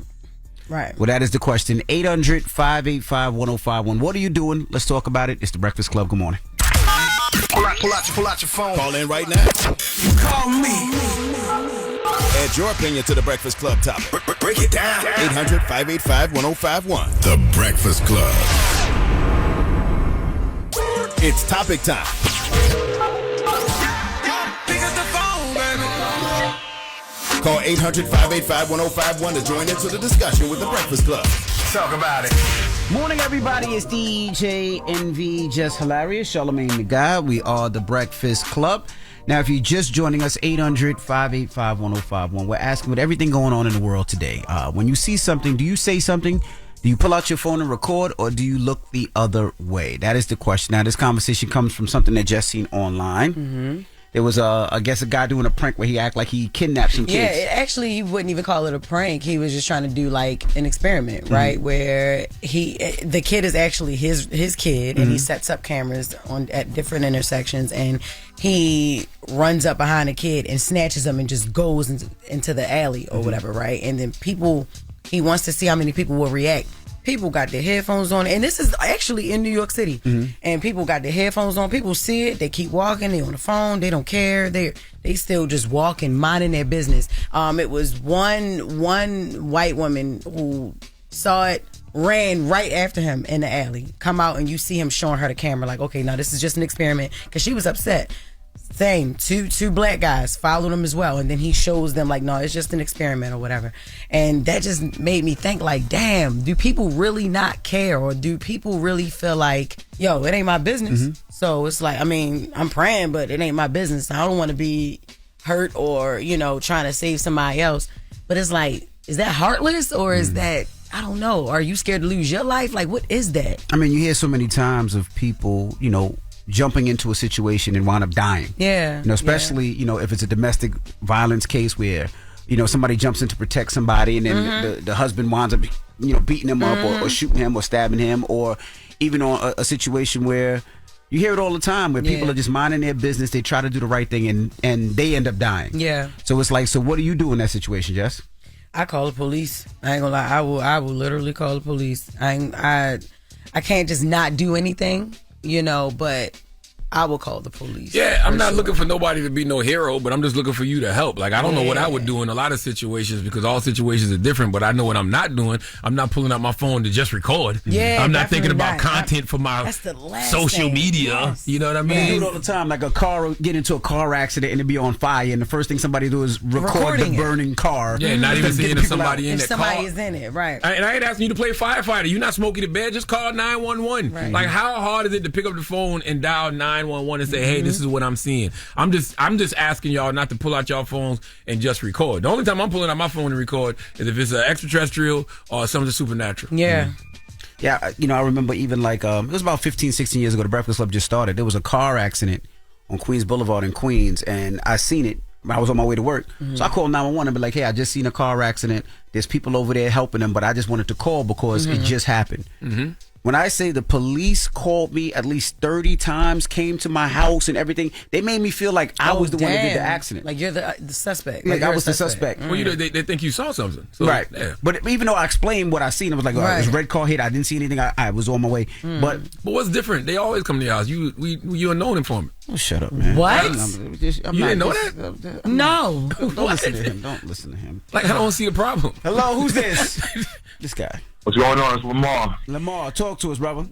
Well, that is the question. 800-585-1051. What are you doing? Let's talk about it. It's the Breakfast Club. Good morning. Pull out your phone. Call in right now. Call me. Add your opinion to the Breakfast Club topic. Break it down. 800-585-1051. The Breakfast Club. It's topic time. Call 800-585-1051 to join into the discussion with The Breakfast Club. Talk about it. Morning, everybody. It's DJ NV, Jess Hilarious, Charlamagne the Guy. We are The Breakfast Club. Now, if you're just joining us, 800-585-1051. We're asking with everything going on in the world today. When you see something, do you say something? Do you pull out your phone and record, or do you look the other way? That is the question. Now, this conversation comes from something that Jess seen online. Mm-hmm. There was, I guess, a guy doing a prank where he acted like he kidnapped some kids. Yeah, actually, you wouldn't even call it a prank. He was just trying to do like an experiment, right? Where the kid is actually his kid, and he sets up cameras at different intersections, and he runs up behind a kid and snatches him and just goes into the alley or whatever, right? And then he wants to see how many people will react. People got their headphones on, and this is actually in New York City. And people got their headphones on. People see it. They keep walking. They on the phone. They don't care. They still just walking, minding their business. It was one white woman who saw it, ran right after him in the alley. Come out, and you see him showing her the camera, like, okay, now this is just an experiment, because she was upset. Same, two black guys followed him as well, and then he shows them like, no, it's just an experiment or whatever. And that just made me think, like, damn, do people really not care, or do people really feel like, yo, it ain't my business? So it's like, I mean, I'm praying, but it ain't my business. I don't want to be hurt or, trying to save somebody else. But it's like, is that heartless, or is that, I don't know, are you scared to lose your life? Like, what is that? I mean, you hear so many times of people, jumping into a situation and wind up dying. Yeah. Especially, if it's a domestic violence case where, somebody jumps in to protect somebody, and then the husband winds up, beating him up or shooting him or stabbing him, or even on a situation where you hear it all the time where people are just minding their business, they try to do the right thing, and they end up dying. Yeah. So it's like, so what do you do in that situation, Jess? I call the police. I ain't gonna lie. I will literally call the police. I can't just not do anything. But I will call the police. Yeah, I'm not looking for nobody to be no hero, but I'm just looking for you to help. Like, I don't know what I would do in a lot of situations, because all situations are different, but I know what I'm not doing. I'm not pulling out my phone to just record. Yeah, I'm not thinking about content for my social media. Yes. You know what I mean? You do it all the time. Like, a car get into a car accident and it be on fire, and the first thing somebody do is record the burning car. Yeah, not even seeing if somebody in that car. Somebody is in it, right. And I ain't asking you to play firefighter. You're not smoking the bed. Just call 911. Right. Like, how hard is it to pick up the phone and dial 911 and say, hey, this is what I'm seeing? I'm just asking y'all not to pull out y'all phones and just record. The only time I'm pulling out my phone to record is if it's an extraterrestrial or something supernatural. Yeah. Yeah, I remember even like, it was about 15, 16 years ago, the Breakfast Club just started. There was a car accident on Queens Boulevard in Queens, and I seen it. I was on my way to work. So I called 911 and be like, hey, I just seen a car accident. There's people over there helping them, but I just wanted to call because it just happened. When I say the police called me at least 30 times, came to my house and everything, they made me feel like I was the one that did the accident. Like, you're the suspect. Like, I was the suspect. Well, they think you saw something. So, right. Yeah. But even though I explained what I seen, I was like, it was a red car hit. I didn't see anything. I was on my way. But what's different? They always come to your house. You're a known informant. Oh, shut up, man. What? You didn't know that? No. Don't listen to him. Don't listen to him. Like, I don't see a problem. Hello, who's this? This guy. What's going on? It's Lamar. Lamar, talk to us, brother.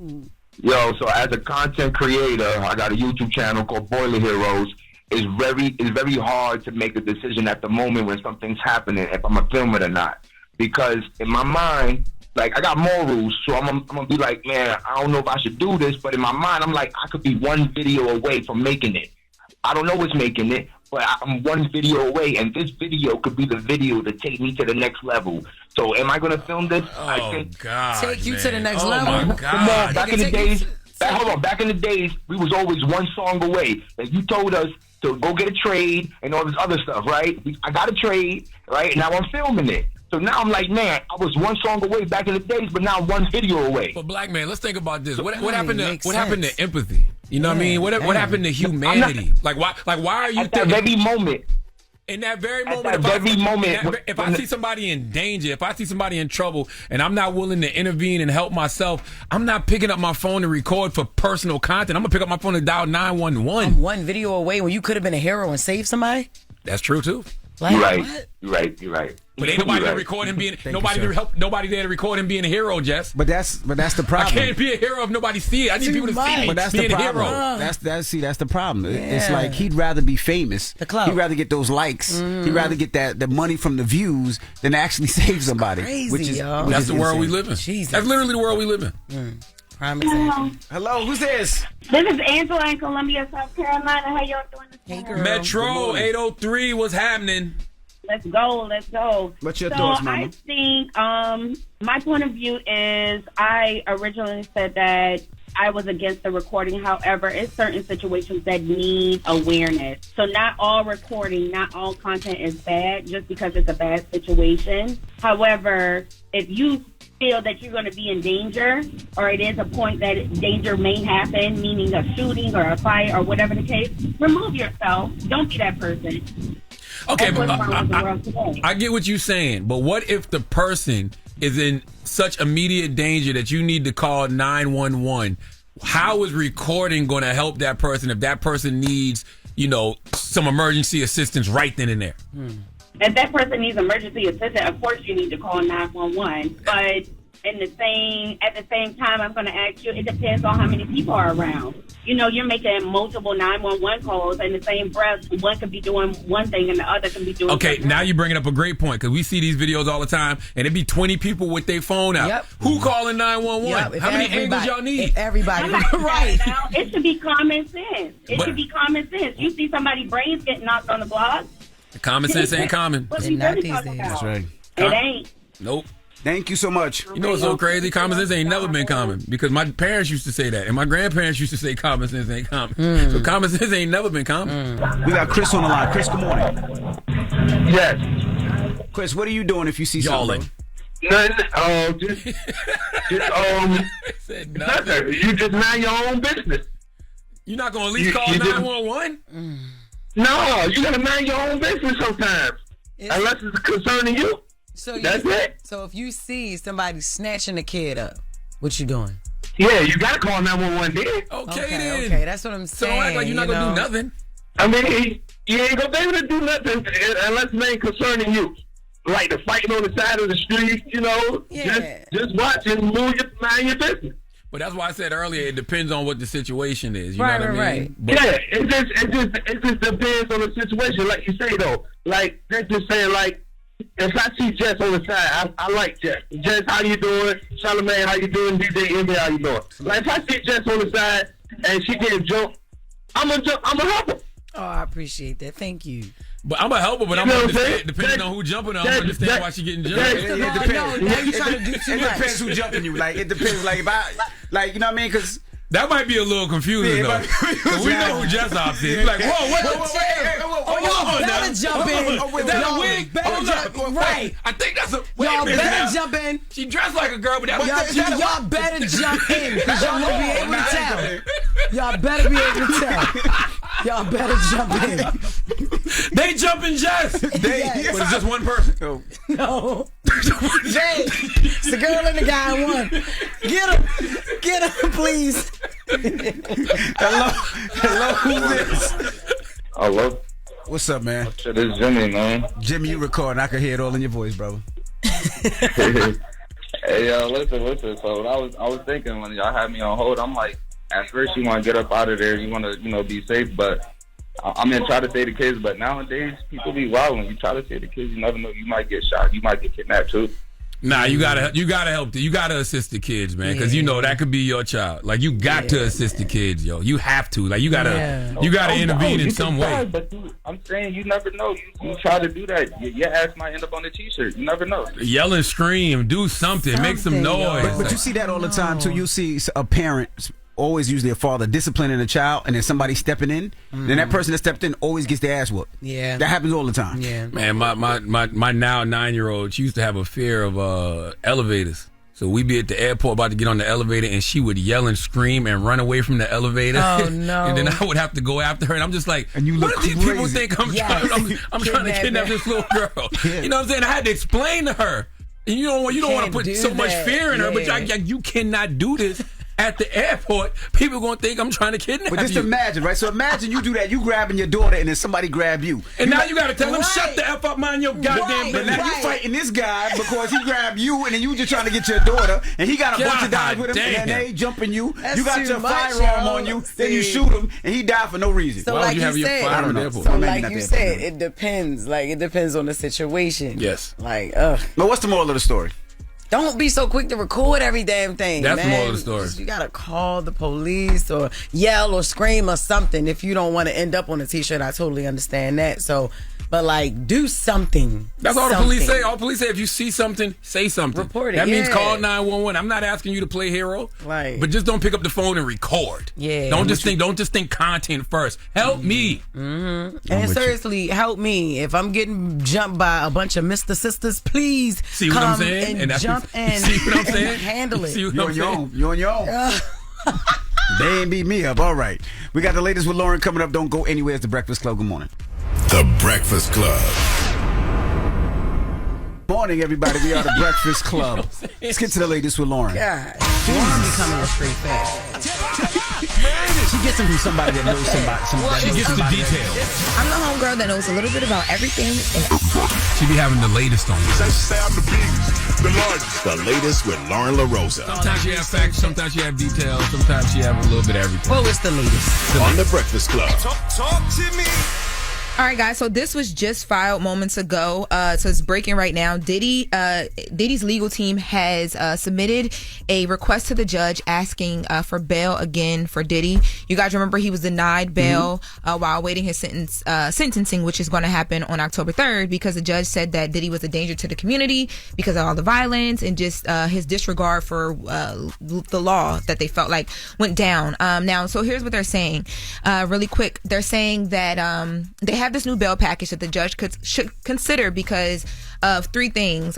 Yo, so as a content creator, I got a YouTube channel called Boiler Heroes. It's very hard to make a decision at the moment when something's happening, if I'm gonna film it or not. Because in my mind, like, I got morals, so I'm gonna be like, man, I don't know if I should do this, but in my mind, I'm like, I could be one video away from making it. I don't know what's making it, but I'm one video away, and this video could be the video to take me to the next level. So am I going to film this? God, take you man. to the next level? My God. Back in the days, we was always one song away. Like, you told us to go get a trade and all this other stuff, right? I got a trade, right? Now I'm filming it. So now I'm like, man, I was one song away back in the days, but now I'm one video away. But black man, let's think about this. What happened to empathy? You know what I mean? What happened to humanity? Why are you at that very moment? In that very moment, if I see somebody in danger, if I see somebody in trouble, and I'm not willing to intervene and help myself, I'm not picking up my phone to record for personal content. I'm gonna pick up my phone and dial 911. I'm one video away when you could have been a hero and saved somebody. That's true too. Like, You're right. But ain't nobody there to record him being nobody there to record him being a hero, Jess. But that's the problem. I can't be a hero if nobody see it. I need people to see me. But that's being the a hero. problem. That's the problem. It's like he'd rather be famous. The clout. He'd rather get those likes. He'd rather get the money from the views than actually save somebody. Crazy, y'all. That's the world we live in. Jesus. That's literally the world we live in. Prime example. Hello, who's this? This is Angela in Columbia, South Carolina. How y'all doing this morning? Metro 803, what's happening? Let's go. What's your thoughts, Mama? I think my point of view is I originally said that I was against the recording. However, it's certain situations that need awareness. So not all recording, not all content is bad just because it's a bad situation. However, if you feel that you're going to be in danger, or it is a point that danger may happen, meaning a shooting or a fight or whatever the case, remove yourself. Don't be that person. Okay, but I get what you're saying, but what if the person is in such immediate danger that you need to call 911? How is recording going to help that person if that person needs, some emergency assistance right then and there? If that person needs emergency assistance, of course you need to call 911. But at the same time, I'm going to ask you, it depends on how many people are around. You're making multiple 911 calls, and the same breath, one could be doing one thing and the other can be doing Okay, something now else. you're bringing up a great point, because we see these videos all the time, and it'd be 20 people with their phone out. Yep. Who calling 911? How many angles y'all need? Everybody. Right. Now, it should be common sense. Should be common sense. You see somebody's brains getting knocked on the block. Common sense ain't common. What we really talking about? That's right. It ain't. Nope. Thank you so much. You know what's so crazy? Common sense ain't never been common, because my parents used to say that, and my grandparents used to say common sense ain't common. So common sense ain't never been common. We got Chris on the line. Chris, good morning. Yes. Chris, what are you doing if you see Yawling. something? Nothing. Nothing. You just mind your own business. You're not going to at least call 911? No, you got to mind your own business sometimes. Unless it's concerning you. That's it. So if you see somebody snatching a kid up, what you doing? Yeah, you got to call 911 then. Okay, that's what I'm saying. So act like you're not going to do nothing. I mean, you ain't going to be able to do nothing unless it ain't concerning you. Like the fighting on the side of the street, just watch and mind your business. But that's why I said earlier, it depends on what the situation is. You Right, know what I mean? right. But Yeah, it just depends on the situation. Like you say though, like they're just saying like, if I see Jess on the side, I like Jess. Jess, how you doing? Charlamagne, how you doing? DJ Envy, how you doing? Like if I see Jess on the side and she getting jumped, I'm gonna help her. Oh, I appreciate that. Thank you. But I'm a helper, but I'm gonna understand. Depending on who jumping, I'm gonna understand why she getting jumped. It depends who jumping you. Like it depends. Like if I, you know what I mean? Because that might be a little confusing though. But we know who Jess Ops is. You're like, whoa, wait, y'all better jump in. Is that a wig? Right. I think that's a. Y'all better jump in. She dressed like a girl, but that's y'all better jump in, because y'all won't be able to tell. Y'all better be able to tell. Y'all better jump in. They jumping Jess. But it's just one person. No. Jay, it's the girl and the guy in one. Get him, please. Hello, who's this? Hello. What's up, man? Shit, it's Jimmy, man. Jimmy, you recording? I can hear it all in your voice, brother. Hey, listen. So I was thinking when y'all had me on hold, I'm like, at first you want to get up out of there, you want to, be safe, but I'm gonna try to save the kids. But nowadays, people be wild. When you try to save the kids, you never know. You might get shot. You might get kidnapped too. Nah, you gotta help. You gotta assist the kids, man, because that could be your child. Like you got to assist the kids, yo. You have to. Like you gotta intervene in some way. But I'm saying you never know. You try to do that, your ass might end up on the T-shirt. You never know. Yell and scream, do something, make some noise. But you see that all the time too. You see a parent, always usually a father, disciplining a child, and then somebody stepping in, then that person that stepped in always gets their ass whooped. Yeah, that happens all the time. Yeah, man, my now 9-year-old, she used to have a fear of elevators. So we'd be at the airport about to get on the elevator, and she would yell and scream and run away from the elevator. Oh no! And then I would have to go after her, and I'm just like, and you look what do these people think I'm trying to kidnap this little girl? You know what I'm saying? I had to explain to her. And you don't want to put so much fear in her, but you cannot do this. at the airport, people going to think I'm trying to kidnap you. But just imagine, right? So imagine you do that. You grabbing your daughter and then somebody grab you. And now you got to tell him, shut the F up, mind your goddamn But business. now you fighting this guy because he grabbed you and then you just trying to get your daughter and he got a bunch of guys with him and they jumping you. That's you got too your much, firearm yo. on you. Then you shoot him and he died for no reason. So Why like would you have your said, firearm at the airport? So Maybe like not you the said, airport. it depends. Like it depends on the situation. Yes. Like, But what's the moral of the story? don't be so quick to record every damn thing. That's man. the moral of the story. You gotta call the police or yell or scream or something if you don't want to end up on a t-shirt. I totally understand that. So, but like, do something. That's all the police say. All police say, if you see something, say something. Report it. That means yeah. call 911. I'm not asking you to play hero, Right. but just don't pick up the phone and record. Yeah. Don't just think content first. Help me. Mm-hmm. And seriously, help me. If I'm getting jumped by a bunch of Mr. Sisters, please See what come I'm saying? and that's jump and, see what I'm and saying? handle it. See what You I'm on your saying? own. You on your own. They ain't beat me up. All right. We got the latest with Loren coming up. Don't go anywhere. It's The Breakfast Club. Good morning. The Breakfast Club. Morning, everybody. We are The Breakfast Club. Let's get to the latest with Loren. God, Lauren be coming in straight fast. She gets them from somebody that knows somebody. She gets the details. I'm the homegirl that knows a little bit about everything. She be having the latest on you. The latest with Loren LoRosa. Sometimes you have facts, sometimes you have details, sometimes you have a little bit of everything. What was the latest? On The Breakfast Club. Talk to me. All right, guys. So this was just filed moments ago. So it's breaking right now. Diddy's legal team has submitted a request to the judge asking for bail again for Diddy. You guys remember he was denied bail while awaiting his sentencing, which is going to happen on October 3rd, because the judge said that Diddy was a danger to the community because of all the violence and just his disregard for the law that they felt like went down. Now, so here's what they're saying. Really quick, they're saying that they have this new bail package that the judge should consider because of three things.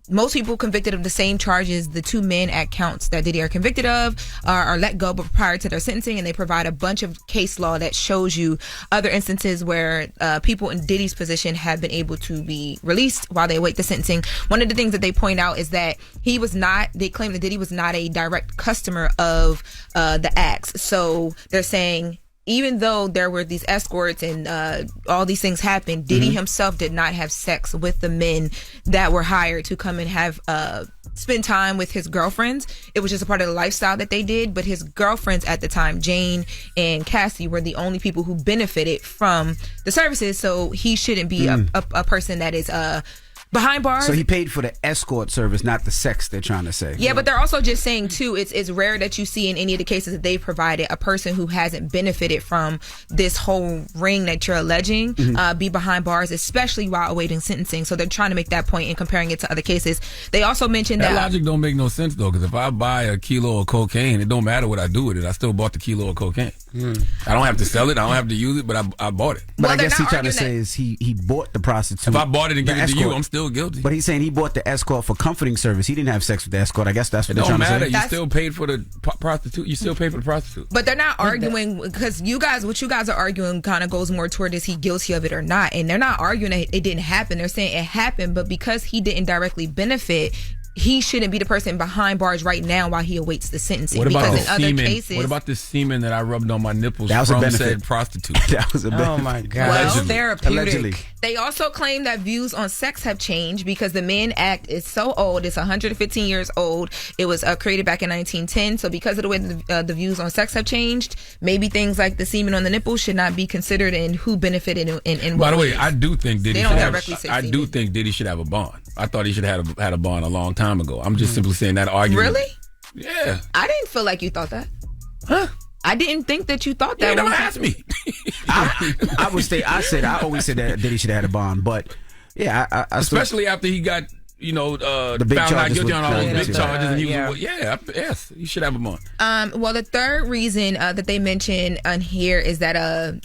Most people convicted of the same charges, the two men at counts that Diddy are convicted of, are let go but prior to their sentencing, and they provide a bunch of case law that shows you other instances where people in Diddy's position have been able to be released while they await the sentencing. One of the things that they point out is that they claim that Diddy was not a direct customer of the acts. So they're saying, even though there were these escorts and all these things happened, Diddy himself did not have sex with the men that were hired to come and have spend time with his girlfriends. It was just a part of the lifestyle that they did. But his girlfriends at the time, Jane and Cassie, were the only people who benefited from the services. So he shouldn't be a person that is behind bars. So he paid for the escort service, not the sex, they're trying to say. Yeah, but they're also just saying, too, it's rare that you see in any of the cases that they've provided a person who hasn't benefited from this whole ring that you're alleging be behind bars, especially while awaiting sentencing. So they're trying to make that point and comparing it to other cases. They also mentioned that logic don't make no sense, though, because if I buy a kilo of cocaine, it don't matter what I do with it. I still bought the kilo of cocaine. I don't have to sell it. I don't have to use it, but I bought it. But I guess he's trying to say is he bought the prostitute. If I bought it and give it to escort. you, I'm still guilty. But he's saying he bought the escort for comforting service. He didn't have sex with the escort. I guess that's what they're trying to say. You still paid for the prostitute. You still paid for the prostitute. But they're not arguing, because what you guys are arguing kind of goes more toward, is he guilty of it or not? And they're not arguing that it didn't happen. They're saying it happened, but because he didn't directly benefit, he shouldn't be the person behind bars right now while he awaits the sentencing. What about because the in other semen? cases, What about the semen that I rubbed on my nipples That was a from benefit. said prostitute? That was a benefit. Oh my God. well, Therapeutic. Allegedly. They also claim that views on sex have changed because the Mann Act is so old. It's 115 years old. It was created back in 1910. So because of the way the views on sex have changed, maybe things like the semen on the nipples should not be considered in who benefited in what By the way, ways. I do think Diddy. They don't directly say semen. do think Diddy should have a bond. I thought he should have had a bond a long time ago. I'm just simply saying that argument. Really? Yeah. I didn't feel like you thought that. Huh? I didn't think that you thought that. Yeah, don't ask me. I always said that Diddy should have had a bond, but yeah, I especially after he got big found not charges guilty on all those with- big charges, and he yeah. was yes, he should have a bond. Well, the third reason that they mention on here is that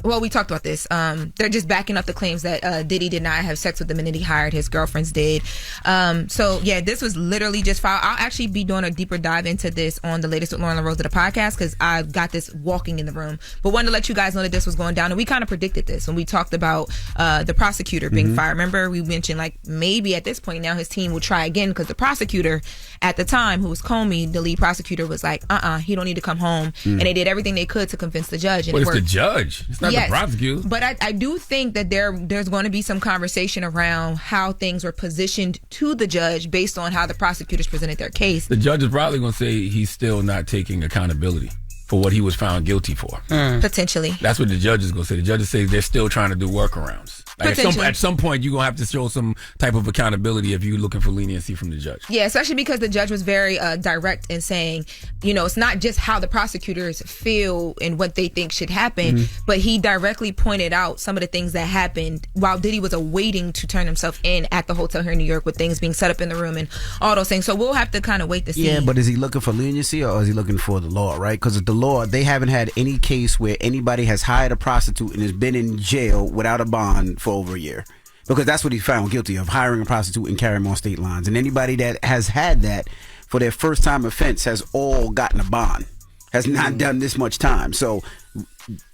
we talked about this. They're just backing up the claims that Diddy did not have sex with the men that he hired. His girlfriends did. So yeah, this was literally just filed. I'll actually be doing a deeper dive into this on the latest with Loren LoRosa, the podcast, because I got this walking in the room. But wanted to let you guys know that this was going down, and we kind of predicted this when we talked about the prosecutor being fired. Remember, we mentioned like maybe at this point now his team team will try again, because the prosecutor at the time, who was Comey, the lead prosecutor, was like, he don't need to come home. And they did everything they could to convince the judge. And But it it's worked. the judge. It's not the prosecutor. But I do think that there's going to be some conversation around how things were positioned to the judge based on how the prosecutors presented their case. The judge is probably going to say he's still not taking accountability for what he was found guilty for. Potentially. That's what the judge is going to say. The judge say they're still trying to do workarounds. Like at some point, you're going to have to show some type of accountability if you're looking for leniency from the judge. Yeah, especially because the judge was very direct in saying, it's not just how the prosecutors feel and what they think should happen, but he directly pointed out some of the things that happened while Diddy was awaiting to turn himself in at the hotel here in New York, with things being set up in the room and all those things. So we'll have to kind of wait to see. Yeah, but is he looking for leniency or is he looking for the law, right? Because the law, they haven't had any case where anybody has hired a prostitute and has been in jail without a bond for over a year. Because that's what he found guilty of, hiring a prostitute and carrying them on state lines. And anybody that has had that for their first time offense has all gotten a bond, has not done this much time. So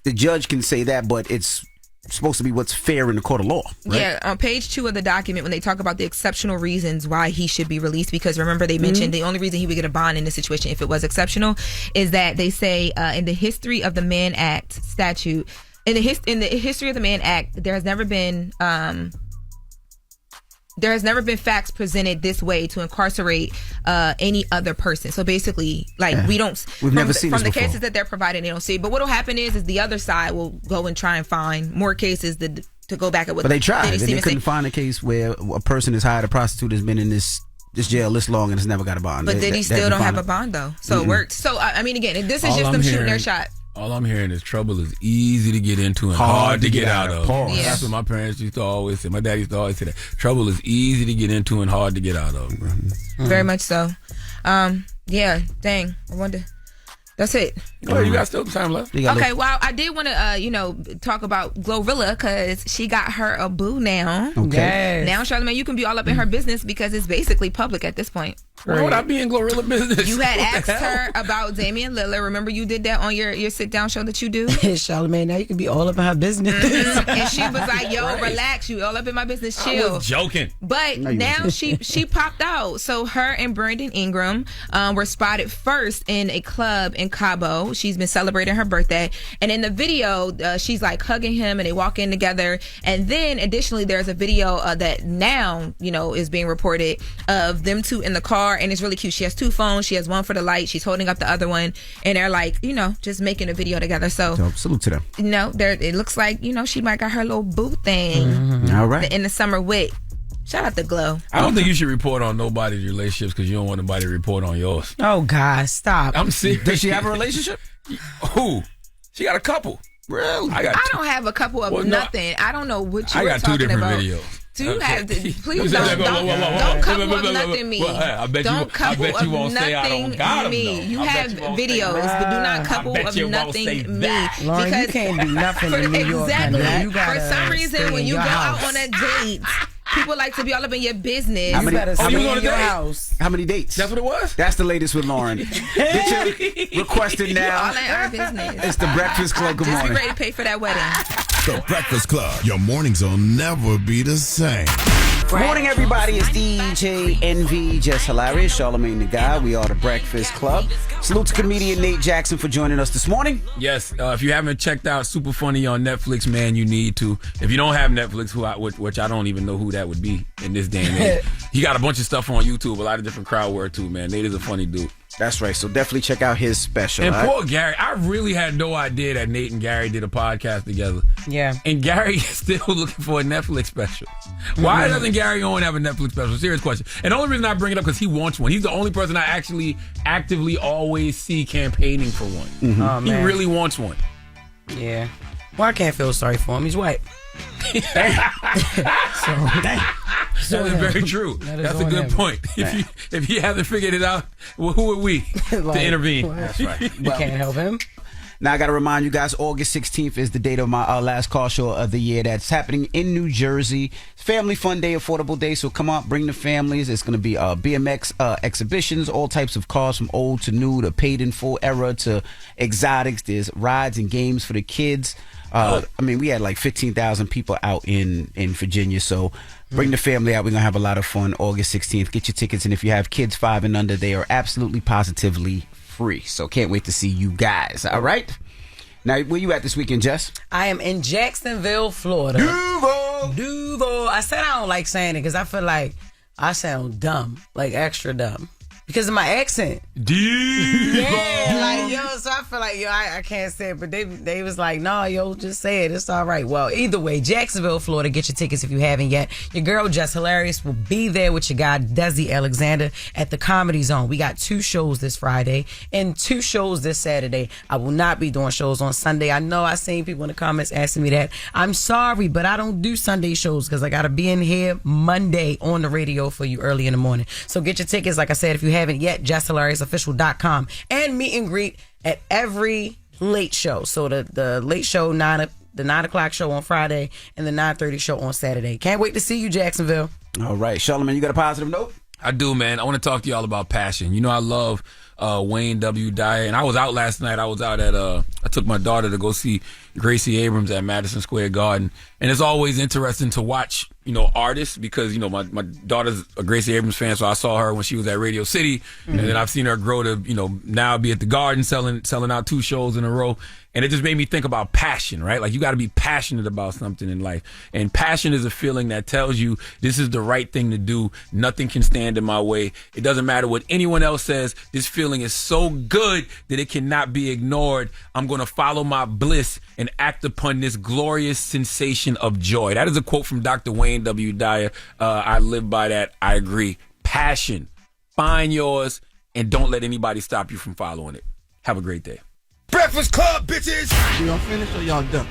the judge can say that, but it's supposed to be what's fair in the court of law, right? Yeah, on page 2 of the document, when they talk about the exceptional reasons why he should be released, because remember they mentioned the only reason he would get a bond in this situation if it was exceptional is that they say in the history of the Mann Act statute, in the history of the Mann Act, there has never been facts presented this way to incarcerate any other person. So basically, we've never seen from this the before. cases that they're providing, they don't see. But what'll happen is the other side will go and try and find more cases to go back at what. But they tried, and they Stevenson. couldn't find a case where a person has hired a prostitute, has been in this jail this long and has never got a bond. But Diddy still don't have a bond though, so it worked. So I mean, again, this is just them shooting their shot. All I'm hearing is trouble is easy to get into and hard to get out of. Yeah. That's what my parents used to always say. My dad used to always say that. Trouble is easy to get into and hard to get out of. Very much so. Yeah, dang. I wonder. That's it. Oh, you got still time left. Okay, well, I did want to, talk about Glorilla because she got her a boo now. Okay. Now, Charlamagne, you can be all up in her business because it's basically public at this point. Why would I be in Glorilla business? You had asked her about Damian Lillard. Remember you did that on your sit-down show that you do? Charlamagne, now you can be all up in her business. And she was like, yo, relax. You all up in my business. Chill. I was joking. But now she popped out. So her and Brandon Ingram were spotted first in a club in Cabo. She's been celebrating her birthday. And in the video, she's like hugging him and they walk in together. And then additionally, there's a video that now, is being reported of them two in the car. And it's really cute. She has 2 phones. She has one for the light. She's holding up the other one. And they're like, just making a video together. So salute to them. It looks like, she might got her little boo thing. All right. In the summer with. Shout out to Glow. I don't think you should report on nobody's relationships because you don't want nobody to report on yours. Oh, God, stop. I'm serious. Does she have a relationship? Who? She got a couple. Really? I don't have a couple of nothing. I don't know what you were talking about. I got 2 different videos. Do have to, please don't couple of nothing me. Don't couple of nothing me. You have videos, but do not couple of nothing me. Loren, you can't do nothing in New York. Exactly. For some reason, when you go out on a date, people like to be all up in your business. How many house? How many dates? That's what it was? That's the latest with Loren. Get your requested now. All in our business. It's the Breakfast Club. Good Just morning. be ready to pay for that wedding. The Breakfast Club. Your mornings will never be the same. Morning, everybody. It's DJ NV, Jess Hilarious, Charlamagne the Guy. We are the Breakfast Club. Salute to comedian Nate Jackson for joining us this morning. Yes, if you haven't checked out Super Funny on Netflix, man, you need to. If you don't have Netflix, which I don't even know who that would be in this day and age, he got a bunch of stuff on YouTube, a lot of different crowd work too, man. Nate is a funny dude. That's right. So definitely check out his special. And poor Gary, I really had no idea that Nate and Gary did a podcast together. Yeah. And Gary is still looking for a Netflix special. Why doesn't Gary Owen have a Netflix special? Serious question. And the only reason I bring it up because he wants one. He's the only person I actually actively always see campaigning for one. Mm-hmm. Oh, he really wants one. Yeah. Well, I can't feel sorry for him. He's white. That is very true. That's a good point. If you haven't figured it out, well, who are we to intervene? That's right. We can't help him. Now, I got to remind you guys, August 16th is the date of my last car show of the year. That's happening in New Jersey. Family fun day, affordable day. So come out, bring the families. It's going to be BMX exhibitions, all types of cars from old to new to paid in full era to exotics. There's rides and games for the kids. We had like 15,000 people out in Virginia. So Bring the family out. We're going to have a lot of fun August 16th. Get your tickets. And if you have kids 5 and under, they are absolutely positively free. So can't wait to see you guys. All right? Now, where you at this weekend, Jess? I am in Jacksonville, Florida. Duval. I said I don't like saying it because I feel like I sound dumb, like extra dumb. Because of my accent. Yeah, like, yo, so I feel like, yo, I can't say it, but they was like, no, yo, just say it. It's all right. Well, either way, Jacksonville, Florida, get your tickets if you haven't yet. Your girl, Jess Hilarious, will be there with your guy, Desi Alexander, at the Comedy Zone. We got 2 shows this Friday and 2 shows this Saturday. I will not be doing shows on Sunday. I know I seen people in the comments asking me that. I'm sorry, but I don't do Sunday shows because I got to be in here Monday on the radio for you early in the morning. So get your tickets, like I said, if you haven't yet, JessHilariousOfficial.com, and meet and greet at every late show. So the late show, the 9 o'clock show on Friday, and the 9:30 show on Saturday. Can't wait to see you, Jacksonville. All right, Charlamagne, you got a positive note? I do, man. I want to talk to y'all about passion. You know, I love Wayne W. Dyer, and I was out last night. I was out at I took my daughter to go see Gracie Abrams at Madison Square Garden, and it's always interesting to watch, you know, artists, because, you know, my daughter's a Gracie Abrams fan, so I saw her when she was at Radio City, and then I've seen her grow to, you know, now be at the Garden selling out 2 shows in a row. And it just made me think about passion, right? Like, you got to be passionate about something in life. And passion is a feeling that tells you this is the right thing to do. Nothing can stand in my way. It doesn't matter what anyone else says. This feeling is so good that it cannot be ignored. I'm going to follow my bliss and act upon this glorious sensation of joy. That is a quote from Dr. Wayne W. Dyer. I live by that. I agree. Passion. Find yours, and don't let anybody stop you from following it. Have a great day. Breakfast Club, bitches! Y'all finished or y'all done?